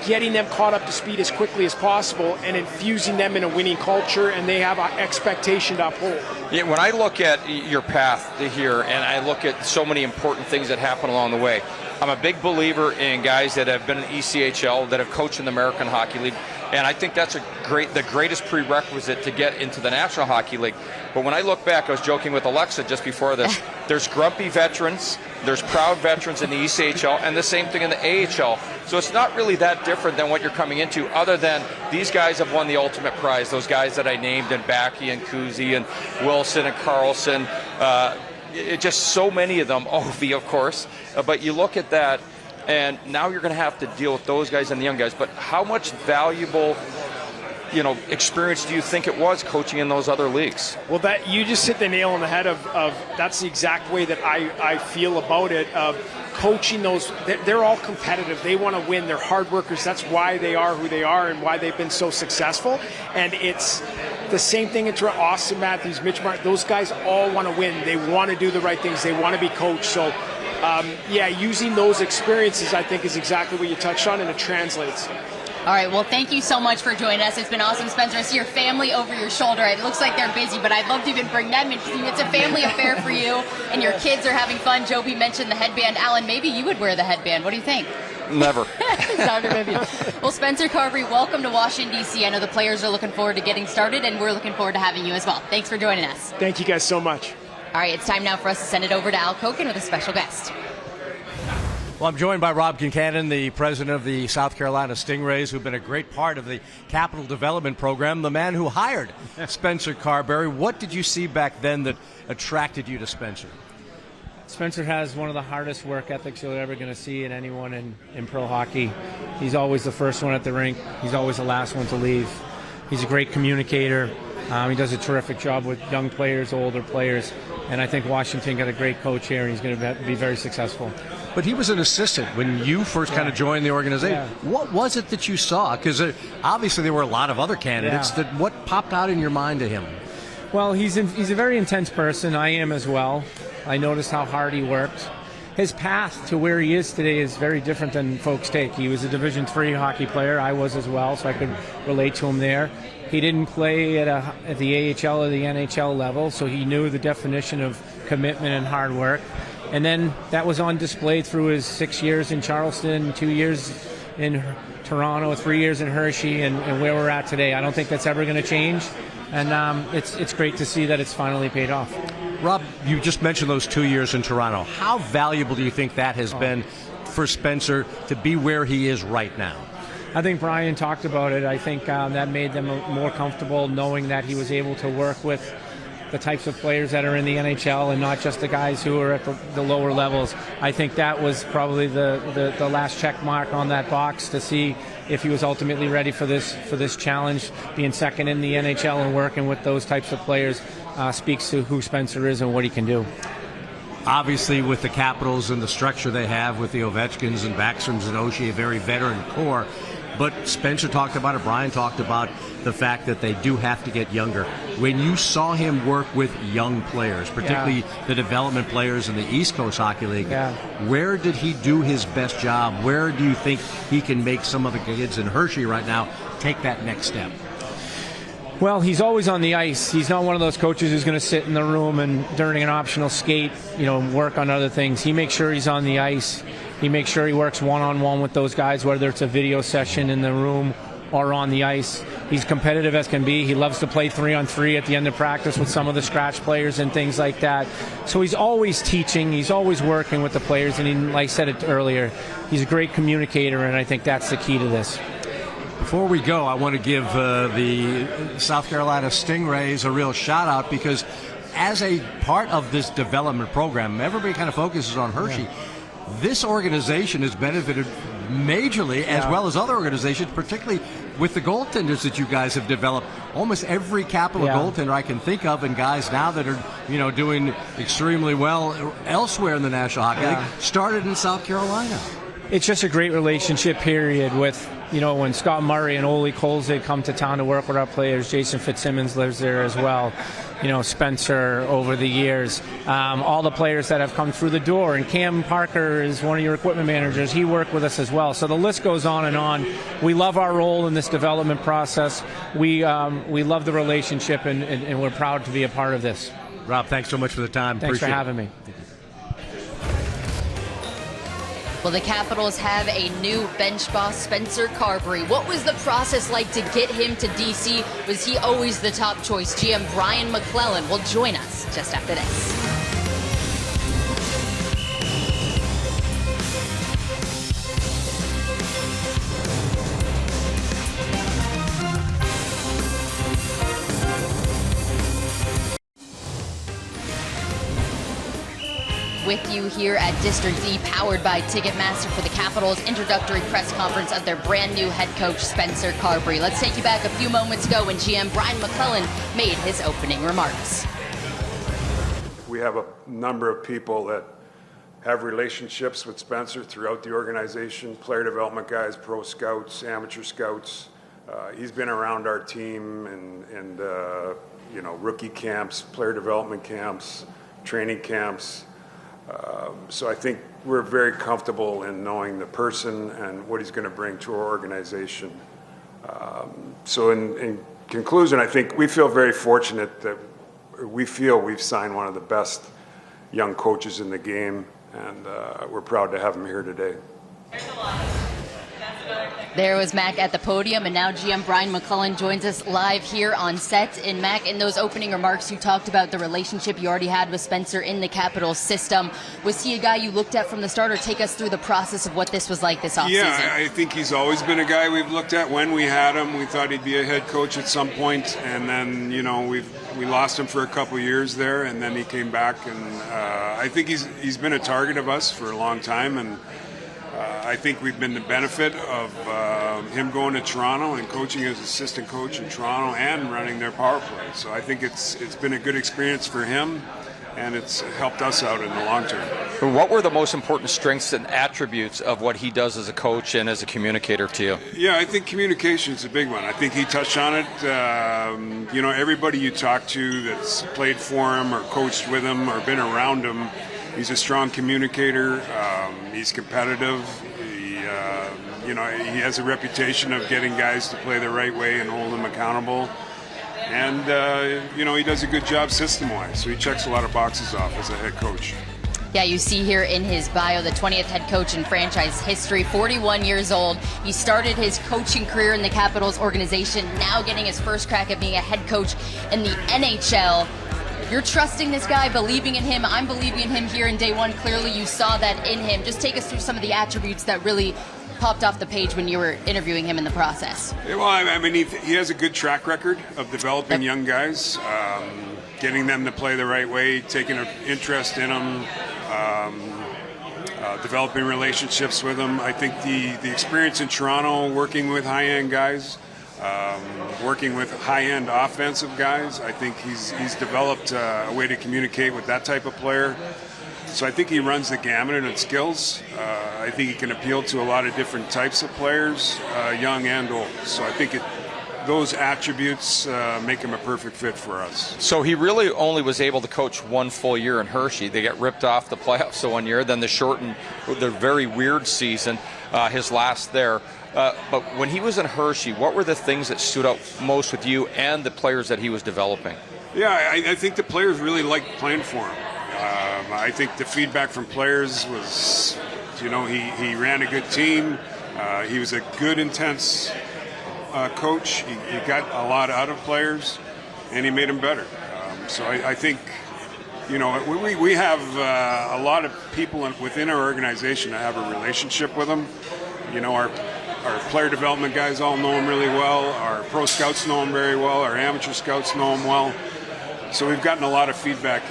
getting them caught up to speed as quickly as possible and infusing them in a winning culture, and they have an expectation to uphold. Yeah, when I look at your path to here, and I look at so many important things that happen along the way, I'm a big believer in guys that have been in ECHL, that have coached in the American Hockey League, and I think that's the greatest prerequisite to get into the National Hockey League. But when I look back, I was joking with Alexa just before this, there's grumpy veterans, there's proud veterans in the ECHL, and the same thing in the AHL. So it's not really that different than what you're coming into, other than these guys have won the ultimate prize, those guys that I named, and Backey and Kuzi and Wilson and Carlson, just so many of them, Ovi, of course. But you look at that, and now you're going to have to deal with those guys and the young guys. But how much valuable, experience do you think it was coaching in those other leagues? Well, that you just hit the nail on the head of that's the exact way that I feel about it, of coaching those. They're all competitive. They want to win. They're hard workers. That's why they are who they are and why they've been so successful. And it's the same thing in Austin Matthews, Mitch Martin. Those guys all want to win. They want to do the right things. They want to be coached. So, using those experiences, I think, is exactly what you touched on, and it translates. All right, well, thank you so much for joining us. It's been awesome, Spencer. I see your family over your shoulder. It looks like they're busy, but I'd love to even bring them in. It's a family affair for you, and your kids are having fun. Joby mentioned the headband. Alan, maybe you would wear the headband. What do you think? Never. Dr. Vivian. Well, Spencer Carbery, welcome to Washington, D.C. I know the players are looking forward to getting started, and we're looking forward to having you as well. Thanks for joining us. Thank you guys so much. All right, it's time now for us to send it over to Al Koken with a special guest. Well, I'm joined by Rob Kincannon, the president of the South Carolina Stingrays, who've been a great part of the Capital Development Program, the man who hired Spencer Carbery. What did you see back then that attracted you to Spencer? Spencer has one of the hardest work ethics you're ever going to see in anyone in pro hockey. He's always the first one at the rink. He's always the last one to leave. He's a great communicator. He does a terrific job with young players, older players. And I think Washington got a great coach here, and he's going to be very successful. But he was an assistant when you first kind of joined the organization. Yeah. What was it that you saw? Because obviously there were a lot of other candidates. What popped out in your mind to him? Well, he's a very intense person. I am as well. I noticed how hard he worked. His path to where he is today is very different than folks take. He was a Division III hockey player. I was as well, so I could relate to him there. He didn't play at the AHL or the NHL level, so he knew the definition of commitment and hard work. And then that was on display through his 6 years in Charleston, 2 years in Toronto, 3 years in Hershey, and where we're at today. I don't think that's ever going to change, and it's great to see that it's finally paid off. Rob, you just mentioned those 2 years in Toronto. How valuable do you think that has been for Spencer to be where he is right now? I think Brian talked about it. I think that made them more comfortable knowing that he was able to work with the types of players that are in the NHL and not just the guys who are at the lower levels. I think that was probably the last check mark on that box to see if he was ultimately ready for this challenge. Being second in the NHL and working with those types of players speaks to who Spencer is and what he can do. Obviously, with the Capitals and the structure they have with the Ovechkins and Backstroms and Oshie, a very veteran core. But Spencer talked about it, Brian talked about the fact that they do have to get younger. When you saw him work with young players, particularly the development players in the East Coast Hockey League, where did he do his best job? Where do you think he can make some of the kids in Hershey right now take that next step? Well, he's always on the ice. He's not one of those coaches who's going to sit in the room and during an optional skate, work on other things. He makes sure he's on the ice. He makes sure he works one-on-one with those guys, whether it's a video session in the room or on the ice. He's competitive as can be. He loves to play 3-on-3 at the end of practice with some of the scratch players and things like that. So he's always teaching. He's always working with the players. And like I said it earlier, he's a great communicator, and I think that's the key to this. Before we go, I want to give the South Carolina Stingrays a real shout out, because as a part of this development program, everybody kind of focuses on Hershey. Yeah. This organization has benefited majorly, as well as other organizations, particularly with the goaltenders that you guys have developed. Almost every Capital goaltender I can think of, and guys now that are doing extremely well elsewhere in the National Hockey League, started in South Carolina. It's just a great relationship period with, when Scott Murray and Ole Kolzig come to town to work with our players. Jason Fitzsimmons lives there as well. Spencer over the years. All the players that have come through the door. And Cam Parker is one of your equipment managers. He worked with us as well. So the list goes on and on. We love our role in this development process. We love the relationship, and we're proud to be a part of this. Rob, thanks so much for the time. Thanks for having me. Well, the Capitals have a new bench boss, Spencer Carbery. What was the process like to get him to D.C.? Was he always the top choice? GM Brian McClellan will join us just after this. With you here at District E, powered by Ticketmaster, for the Capitals' introductory press conference of their brand new head coach, Spencer Carbery. Let's take you back a few moments ago when GM Brian McClellan made his opening remarks. We have a number of people that have relationships with Spencer throughout the organization, player development guys, pro scouts, amateur scouts. He's been around our team and rookie camps, player development camps, training camps. So I think we're very comfortable in knowing the person and what he's going to bring to our organization. So in conclusion, I think we feel very fortunate that we feel we've signed one of the best young coaches in the game, and we're proud to have him here today. There was Mac at the podium, and now GM Brian McClellan joins us live here on set. And Mac, in those opening remarks, you talked about the relationship you already had with Spencer in the Capitals system. Was he a guy you looked at from the start, or take us through the process of what this was like this offseason? Yeah, I think he's always been a guy we've looked at. When we had him, we thought he'd be a head coach at some point, and then we lost him for a couple years there, and then he came back, and I think he's been a target of us for a long time, and I think we've been the benefit of him going to Toronto and coaching as assistant coach in Toronto and running their power play. So I think it's been a good experience for him, and it's helped us out in the long term. What were the most important strengths and attributes of what he does as a coach and as a communicator to you? Yeah, I think communication is a big one. I think he touched on it. Everybody you talk to that's played for him or coached with him or been around him, he's a strong communicator. He's competitive. He has a reputation of getting guys to play the right way and hold them accountable. And, he does a good job system-wise. So he checks a lot of boxes off as a head coach. Yeah, you see here in his bio, the 20th head coach in franchise history, 41 years old. He started his coaching career in the Capitals organization, now getting his first crack at being a head coach in the NHL. You're trusting this guy, believing in him. I'm believing in him here in day one. Clearly, you saw that in him. Just take us through some of the attributes that really popped off the page when you were interviewing him in the process. Well, I mean, he has a good track record of developing young guys. getting them to play the right way, taking an interest in them, developing relationships with them. I think the experience in Toronto, working with high-end guys, working with high-end offensive guys, I think he's developed a way to communicate with that type of player. So I think he runs the gamut in skills. I think he can appeal to a lot of different types of players, young and old. So I think those attributes make him a perfect fit for us. So he really only was able to coach one full year in Hershey. They got ripped off the playoffs the 1 year, then the very weird season, his last there. But when he was in Hershey, what were the things that stood out most with you and the players that he was developing? Yeah, I think the players really liked playing for him. I think the feedback from players was, he ran a good team. He was a good, intense coach. He got a lot out of players, and he made them better. So I think, we have a lot of people within our organization that have a relationship with him. Our player development guys all know him really well. Our pro scouts know him very well. Our amateur scouts know him well. So we've gotten a lot of feedback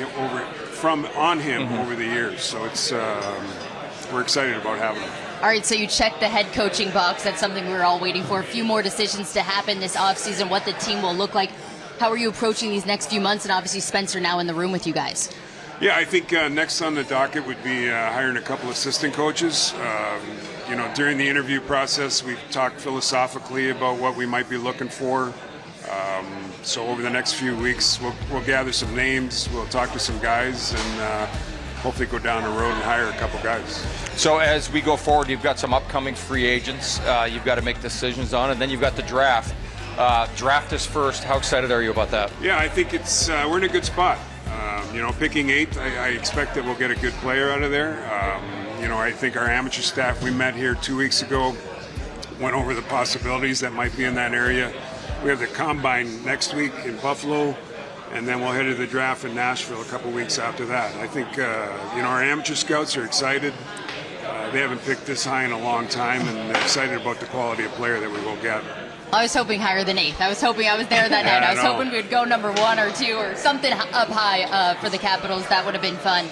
on him over the years. So it's we're excited about having him. All right, so you checked the head coaching box. That's something we were all waiting for. A few more decisions to happen this offseason, what the team will look like. How are you approaching these next few months? And obviously Spencer now in the room with you guys. Yeah, I think next on the docket would be hiring a couple assistant coaches. During the interview process, we've talked philosophically about what we might be looking for. So over the next few weeks, we'll gather some names, we'll talk to some guys, and hopefully go down the road and hire a couple guys. So as we go forward, you've got some upcoming free agents you've got to make decisions on, and then you've got the draft. Draft is first. How excited are you about that? Yeah, I think we're in a good spot. Picking 8th, I expect that we'll get a good player out of there. I think our amateur staff, we met here 2 weeks ago, went over the possibilities that might be in that area. We have the combine next week in Buffalo, and then we'll head to the draft in Nashville a couple weeks after that. I think, our amateur scouts are excited. They haven't picked this high in a long time, and they're excited about the quality of player that we will get. I was hoping higher than 8th. I was hoping I was there that night. I was hoping we would go number 1 or 2 or something up high for the Capitals. That would have been fun.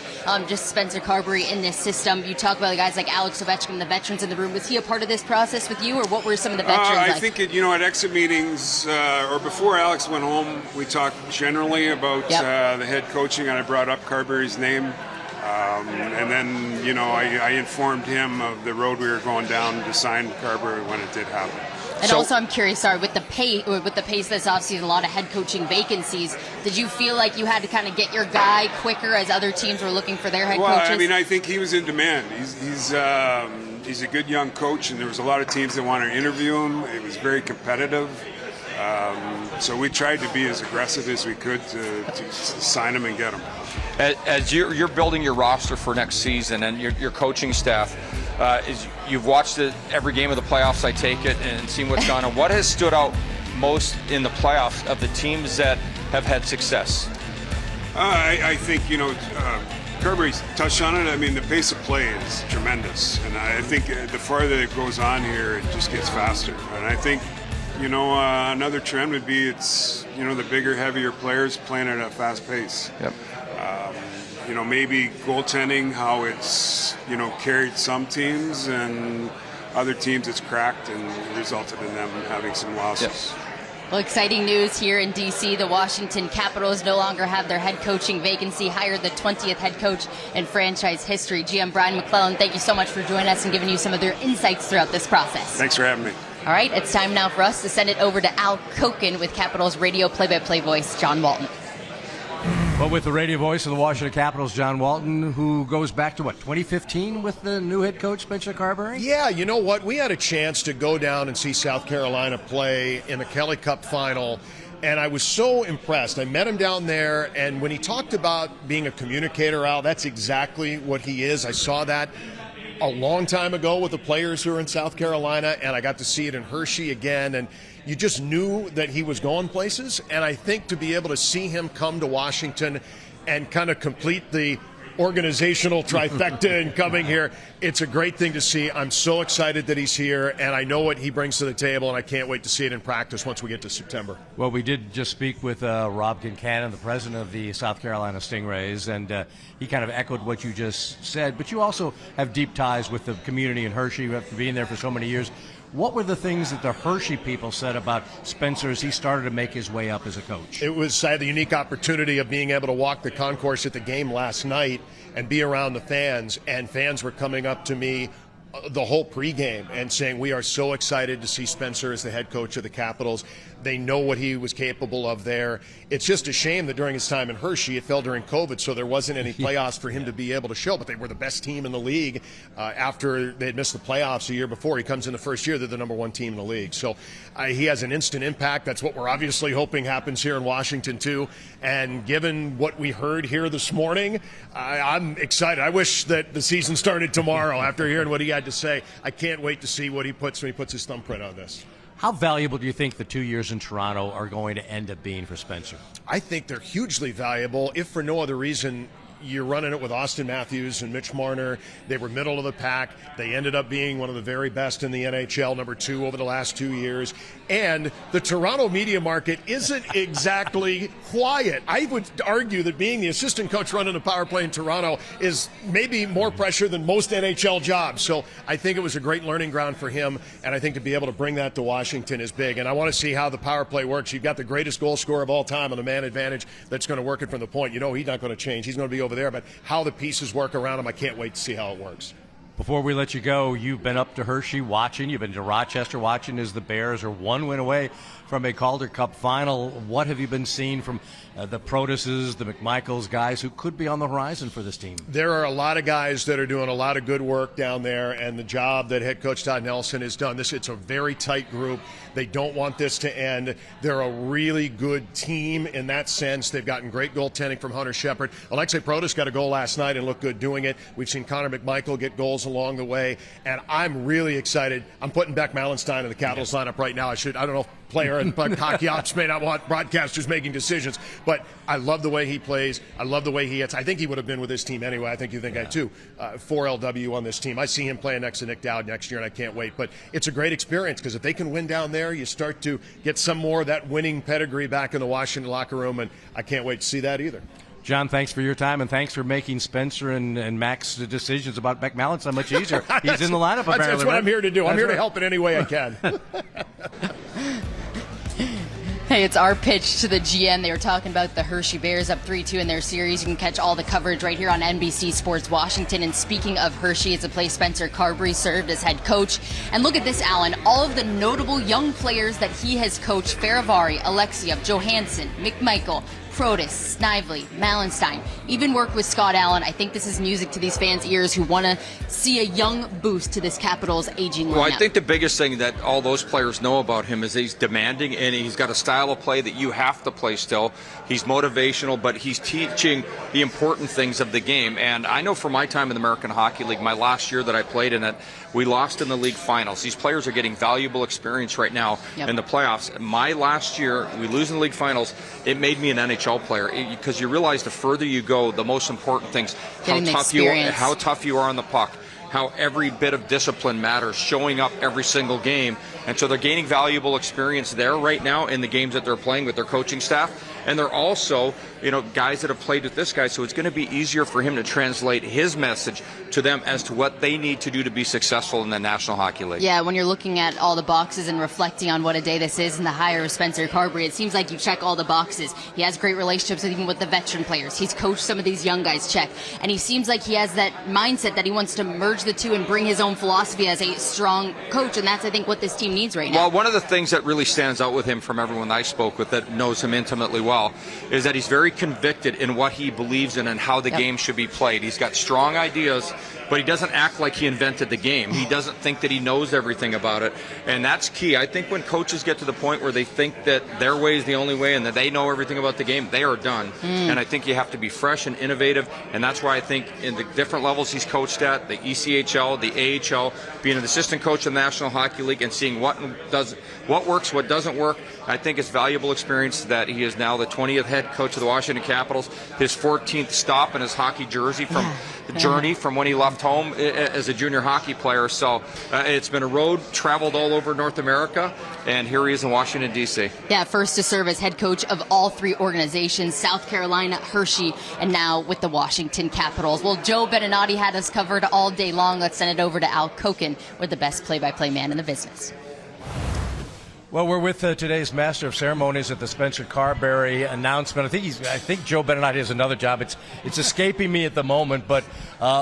Just Spencer Carbery in this system. You talk about the guys like Alex Ovechkin, the veterans in the room. Was he a part of this process with you, or what were some of the veterans like? I think at exit meetings or before Alex went home, we talked generally about the head coaching, and I brought up Carbery's name. And then, I informed him of the road we were going down to sign Carbery when it did happen. And also, I'm curious, with the pace this offseason, a lot of head coaching vacancies. Did you feel like you had to kind of get your guy quicker as other teams were looking for their head coaches? I mean, I think he was in demand. He's a good young coach, and there was a lot of teams that wanted to interview him. It was very competitive. So we tried to be as aggressive as we could to sign him and get him. As you're building your roster for next season and your coaching staff, you've watched every game of the playoffs, I take it, and seen what's gone on. What has stood out most in the playoffs of the teams that have had success? I think, Carbery's touched on it. I mean, the pace of play is tremendous. And I think the farther it goes on here, it just gets faster. And I think, another trend would be the bigger, heavier players playing at a fast pace. Yep. Maybe goaltending, how it's, carried some teams, and other teams it's cracked and resulted in them having some losses. Yep. Well, exciting news here in D.C. The Washington Capitals no longer have their head coaching vacancy, hired the 20th head coach in franchise history. GM Brian McClellan, thank you so much for joining us and giving you some of their insights throughout this process. Thanks for having me. All right, it's time now for us to send it over to Al Koken with Capitals radio play-by-play voice, John Walton. Well, with the radio voice of the Washington Capitals, John Walton, who goes back to, 2015 with the new head coach, Spencer Carbery? Yeah, you know what? We had a chance to go down and see South Carolina play in the Kelly Cup final, and I was so impressed. I met him down there, and when he talked about being a communicator, Al, that's exactly what he is. I saw that a long time ago with the players who are in South Carolina, and I got to see it in Hershey again, and you just knew that he was going places. And I think to be able to see him come to Washington and kind of complete the organizational trifecta in coming here. It's a great thing to see. I'm so excited that he's here, and I know what he brings to the table, and I can't wait to see it in practice once we get to September. Well, we did just speak with Rob Kincannon, the president of the South Carolina Stingrays, and he kind of echoed what you just said. But you also have deep ties with the community in Hershey after being there for so many years. What were the things that the Hershey people said about Spencer as he started to make his way up as a coach? It was, I had the unique opportunity of being able to walk the concourse at the game last night and be around the fans, and fans were coming up to me the whole pregame and saying, we are so excited to see Spencer as the head coach of the Capitals. They know what he was capable of there. It's just a shame that during his time in Hershey, it fell during COVID, so there wasn't any playoffs for him to be able to show. But they were the best team in the league after they had missed the playoffs a year before. He comes in the first year, they're the number one team in the league. So he has an instant impact. That's what we're obviously hoping happens here in Washington, too. And given what we heard here this morning, I'm excited. I wish that the season started tomorrow after hearing what he had to say. I can't wait to see what he puts when he puts his thumbprint on this. How valuable do you think the 2 years in Toronto are going to end up being for Spencer? I think they're hugely valuable, if for no other reason. You're running it with Austin Matthews and Mitch Marner. They were middle of the pack. They ended up being one of the very best in the NHL, number 2 over the last 2 years. And the Toronto media market isn't exactly quiet. I would argue that being the assistant coach running a power play in Toronto is maybe more pressure than most NHL jobs. So I think it was a great learning ground for him, and I think to be able to bring that to Washington is big. And I want to see how the power play works. You've got the greatest goal scorer of all time on the man advantage that's going to work it from the point. You know he's not going to change. He's going to be over there, but how the pieces work around him, I can't wait to see how it works. Before we let you go, you've been up to Hershey watching. You've been to Rochester watching as the Bears are one win away from a Calder Cup final. What have you been seeing from the Protuses, the McMichaels, guys who could be on the horizon for this team? There are a lot of guys that are doing a lot of good work down there, and the job that head coach Todd Nelson has done, it's a very tight group. They don't want this to end. They're a really good team in that sense. They've gotten great goaltending from Hunter Shepard. Alexei Protas got a goal last night and looked good doing it. We've seen Connor McMichael get goals along the way, and I'm really excited. I'm putting Beck Malenstein in the Capitals lineup right now. I don't know if player and hockey ops may not want broadcasters making decisions, but I love the way he plays. I love the way he hits. I think he would have been with this team anyway. I think you think I too. 4LW on this team. I see him playing next to Nick Dowd next year, and I can't wait. But it's a great experience because if they can win down there, you start to get some more of that winning pedigree back in the Washington locker room, and I can't wait to see that either. John, thanks for your time, and thanks for making Spencer and Max the decisions about Beck Malenstein much easier. He's in the lineup, apparently. That's what I'm here to do. I'm here to help in any way I can. Hey, it's our pitch to the GM. They were talking about the Hershey Bears up 3-2 in their series. You can catch all the coverage right here on NBC Sports Washington. And speaking of Hershey, it's a place Spencer Carbery served as head coach. And look at this, Alan. All of the notable young players that he has coached: Faravari, Alexiev, Johansson, McMichael, Protas, Snively, Malenstein, even worked with Scott Allen. I think this is music to these fans' ears who want to see a young boost to this Capitals aging lineup. Well, I think the biggest thing that all those players know about him is he's demanding, and he's got a style of play that you have to play still. He's motivational, but he's teaching the important things of the game. And I know from my time in the American Hockey League, my last year that I played in it, we lost in the league finals. These players are getting valuable experience right now in the playoffs. My last year, we lose in the league finals, it made me an NHL player because you realize the further you go, the most important things, how tough you are on the puck, how every bit of discipline matters, showing up every single game. And so they're gaining valuable experience there right now in the games that they're playing with their coaching staff. And they're also, guys that have played with this guy, so it's going to be easier for him to translate his message to them as to what they need to do to be successful in the National Hockey League. Yeah, when you're looking at all the boxes and reflecting on what a day this is and the hire of Spencer Carbery, it seems like you check all the boxes. He has great relationships even with the veteran players. He's coached some of these young guys, check. And he seems like he has that mindset that he wants to merge the two and bring his own philosophy as a strong coach, and that's, I think, what this team needs right now. Well, one of the things that really stands out with him from everyone I spoke with that knows him intimately well is that he's very convicted in what he believes in and how the game should be played. He's got strong ideas, but he doesn't act like he invented the game. He doesn't think that he knows everything about it, and that's key. I think when coaches get to the point where they think that their way is the only way and that they know everything about the game, they are done. And I think you have to be fresh and innovative, and that's why I think in the different levels he's coached at, the ECHL, the AHL, being an assistant coach in the National Hockey League and seeing what works, what doesn't work, I think it's valuable experience that he is now the 20th head coach of the Washington Capitals, his 14th stop in his hockey jersey from the journey from when he left home as a junior hockey player. So it's been a road traveled all over North America, and here he is in Washington, D.C. Yeah, first to serve as head coach of all three organizations, South Carolina, Hershey, and now with the Washington Capitals. Well, Joe Beninati had us covered all day long. Let's send it over to Al Koken with the best play-by-play man in the business. Well, we're with today's master of ceremonies at the Spencer Carbery announcement. I think Joe Beninati has another job. It's escaping me at the moment. But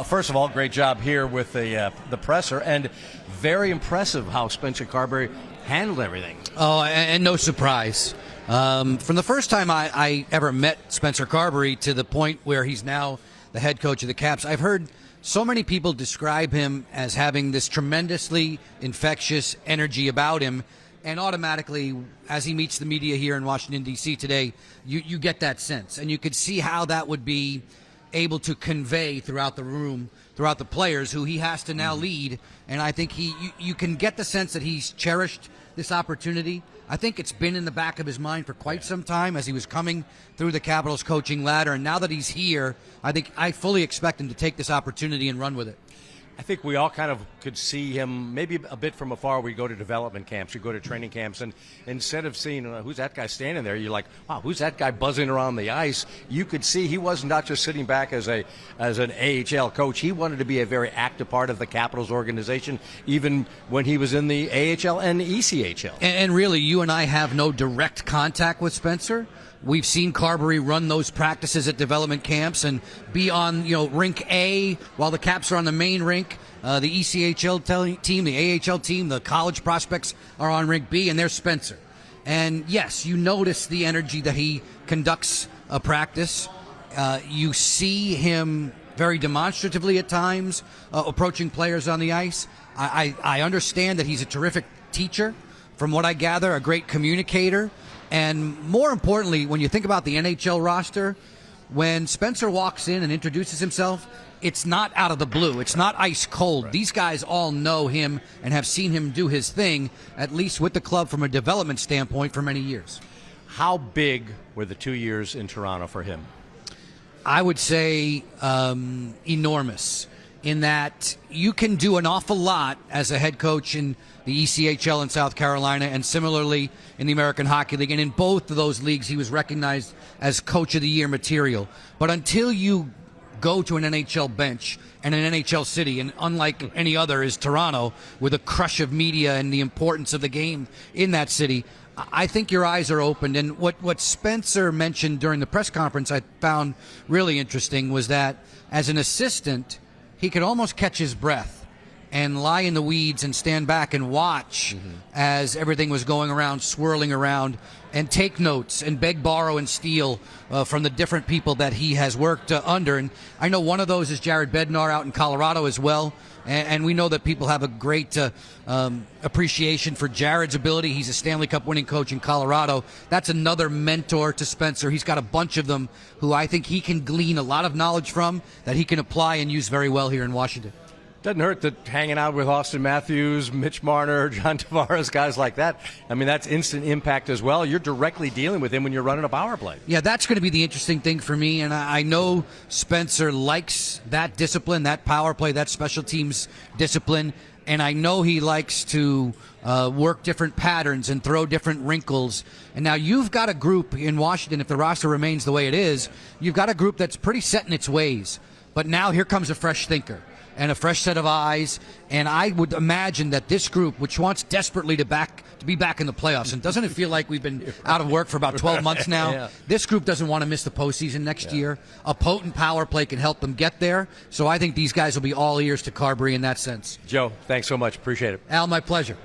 first of all, great job here with the presser, and very impressive how Spencer Carbery handled everything. Oh, and no surprise. From the first time I ever met Spencer Carbery to the point where he's now the head coach of the Caps, I've heard so many people describe him as having this tremendously infectious energy about him. And automatically, as he meets the media here in Washington, D.C. today, you get that sense. And you could see how that would be able to convey throughout the room, throughout the players who he has to now lead. And I think you can get the sense that he's cherished this opportunity. I think it's been in the back of his mind for quite some time as he was coming through the Capitals coaching ladder. And now that he's here, I fully expect him to take this opportunity and run with it. I think we all kind of could see him maybe a bit from afar. We go to development camps, we go to training camps, and instead of seeing who's that guy standing there, you're like, wow, who's that guy buzzing around the ice? You could see he was not just sitting back as an AHL coach. He wanted to be a very active part of the Capitals organization, even when he was in the AHL and ECHL. And really, you and I have no direct contact with Spencer. We've seen Carbery run those practices at development camps and be on, rink A while the Caps are on the main rink. The ECHL team, the AHL team, the college prospects are on rink B, and there's Spencer. And yes, you notice the energy that he conducts a practice. You see him very demonstratively at times approaching players on the ice. I understand that he's a terrific teacher. From what I gather, a great communicator. And more importantly, when you think about the NHL roster, when Spencer walks in and introduces himself, it's not out of the blue. It's not ice cold. Right. These guys all know him and have seen him do his thing, at least with the club from a development standpoint, for many years. How big were the 2 years in Toronto for him? I would say enormous, in that you can do an awful lot as a head coach in the ECHL in South Carolina, and similarly in the American Hockey League. And in both of those leagues, he was recognized as Coach of the Year material. But until you go to an NHL bench and an NHL city, and unlike any other is Toronto, with a crush of media and the importance of the game in that city, I think your eyes are opened. And what Spencer mentioned during the press conference I found really interesting was that as an assistant, he could almost catch his breath and lie in the weeds and stand back and watch as everything was going around, swirling around, and take notes and beg, borrow, and steal from the different people that he has worked under. And I know one of those is Jared Bednar out in Colorado as well. And we know that people have a great appreciation for Jared's ability. He's a Stanley Cup winning coach in Colorado. That's another mentor to Spencer. He's got a bunch of them who I think he can glean a lot of knowledge from that he can apply and use very well here in Washington. Doesn't hurt that hanging out with Austin Matthews, Mitch Marner, John Tavares, guys like that. I mean, that's instant impact as well. You're directly dealing with him when you're running a power play. Yeah, that's going to be the interesting thing for me. And I know Spencer likes that discipline, that power play, that special teams discipline. And I know he likes to work different patterns and throw different wrinkles. And now you've got a group in Washington, if the roster remains the way it is, you've got a group that's pretty set in its ways. But now here comes a fresh thinker and a fresh set of eyes, and I would imagine that this group, which wants desperately to be back in the playoffs, and doesn't it feel like we've been out of work for about 12 months now? Yeah. This group doesn't want to miss the postseason next year. A potent power play can help them get there, so I think these guys will be all ears to Carbery in that sense. Joe, thanks so much. Appreciate it. Al, my pleasure.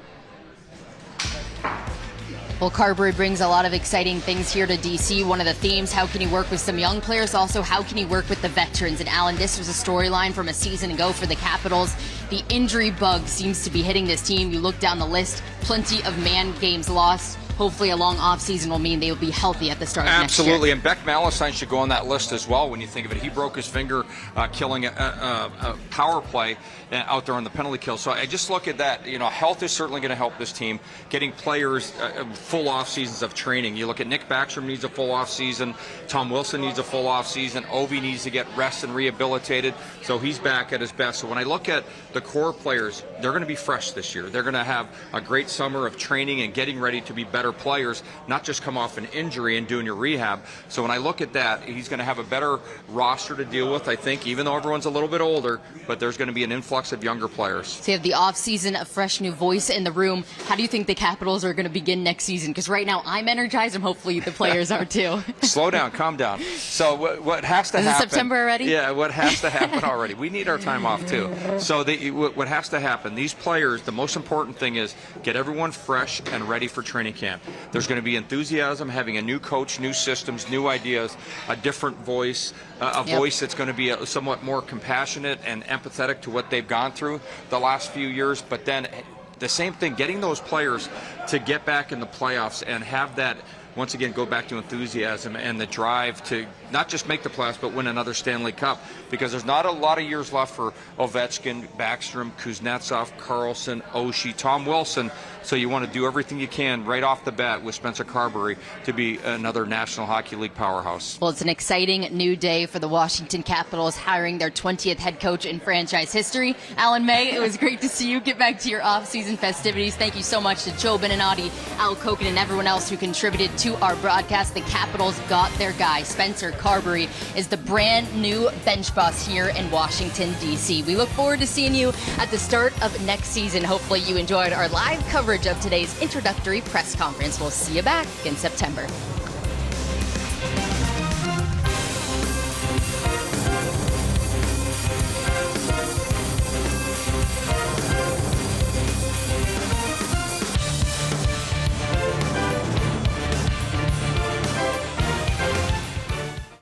Well, Carbery brings a lot of exciting things here to DC. One of the themes, how can he work with some young players? Also, how can he work with the veterans? And Alan, this was a storyline from a season ago for the Capitals. The injury bug seems to be hitting this team. You look down the list, plenty of man games lost. Hopefully a long offseason will mean they will be healthy at the start of next year. Absolutely, and Beck Malestein should go on that list as well when you think of it. He broke his finger killing a power play out there on the penalty kill. So I just look at that. Health is certainly going to help this team. Getting players full off seasons of training. You look at Nick Backstrom needs a full off season. Tom Wilson needs a full off season. Ovi needs to get rest and rehabilitated. So he's back at his best. So when I look at the core players, they're going to be fresh this year. They're going to have a great summer of training and getting ready to be better players, not just come off an injury and doing your rehab. So when I look at that, he's going to have a better roster to deal with, I think, even though everyone's a little bit older, but there's going to be an influx of younger players. So you have the offseason, a fresh new voice in the room. How do you think the Capitals are going to begin next season? Because right now I'm energized, and hopefully the players are too. Slow down, calm down. So what has to happen... Is it September already? Yeah, what has to happen already. We need our time off too. So what has to happen, these players, the most important thing is get everyone fresh and ready for training camp. There's going to be enthusiasm, having a new coach, new systems, new ideas, a different voice, voice that's going to be somewhat more compassionate and empathetic to what they've gone through the last few years. But then the same thing, getting those players to get back in the playoffs and have that, once again, go back to enthusiasm and the drive to not just make the playoffs, but win another Stanley Cup. Because there's not a lot of years left for Ovechkin, Backstrom, Kuznetsov, Carlson, Oshie, Tom Wilson. So you want to do everything you can right off the bat with Spencer Carbery to be another National Hockey League powerhouse. Well, it's an exciting new day for the Washington Capitals, hiring their 20th head coach in franchise history. Alan May, it was great to see you. Get back to your off-season festivities. Thank you so much to Joe Beninati, Al Koken, and everyone else who contributed to our broadcast. The Capitals got their guy. Spencer Carbery is the brand new bench boss here in Washington, D.C. We look forward to seeing you at the start of next season. Hopefully you enjoyed our live coverage of today's introductory press conference. We'll see you back in September.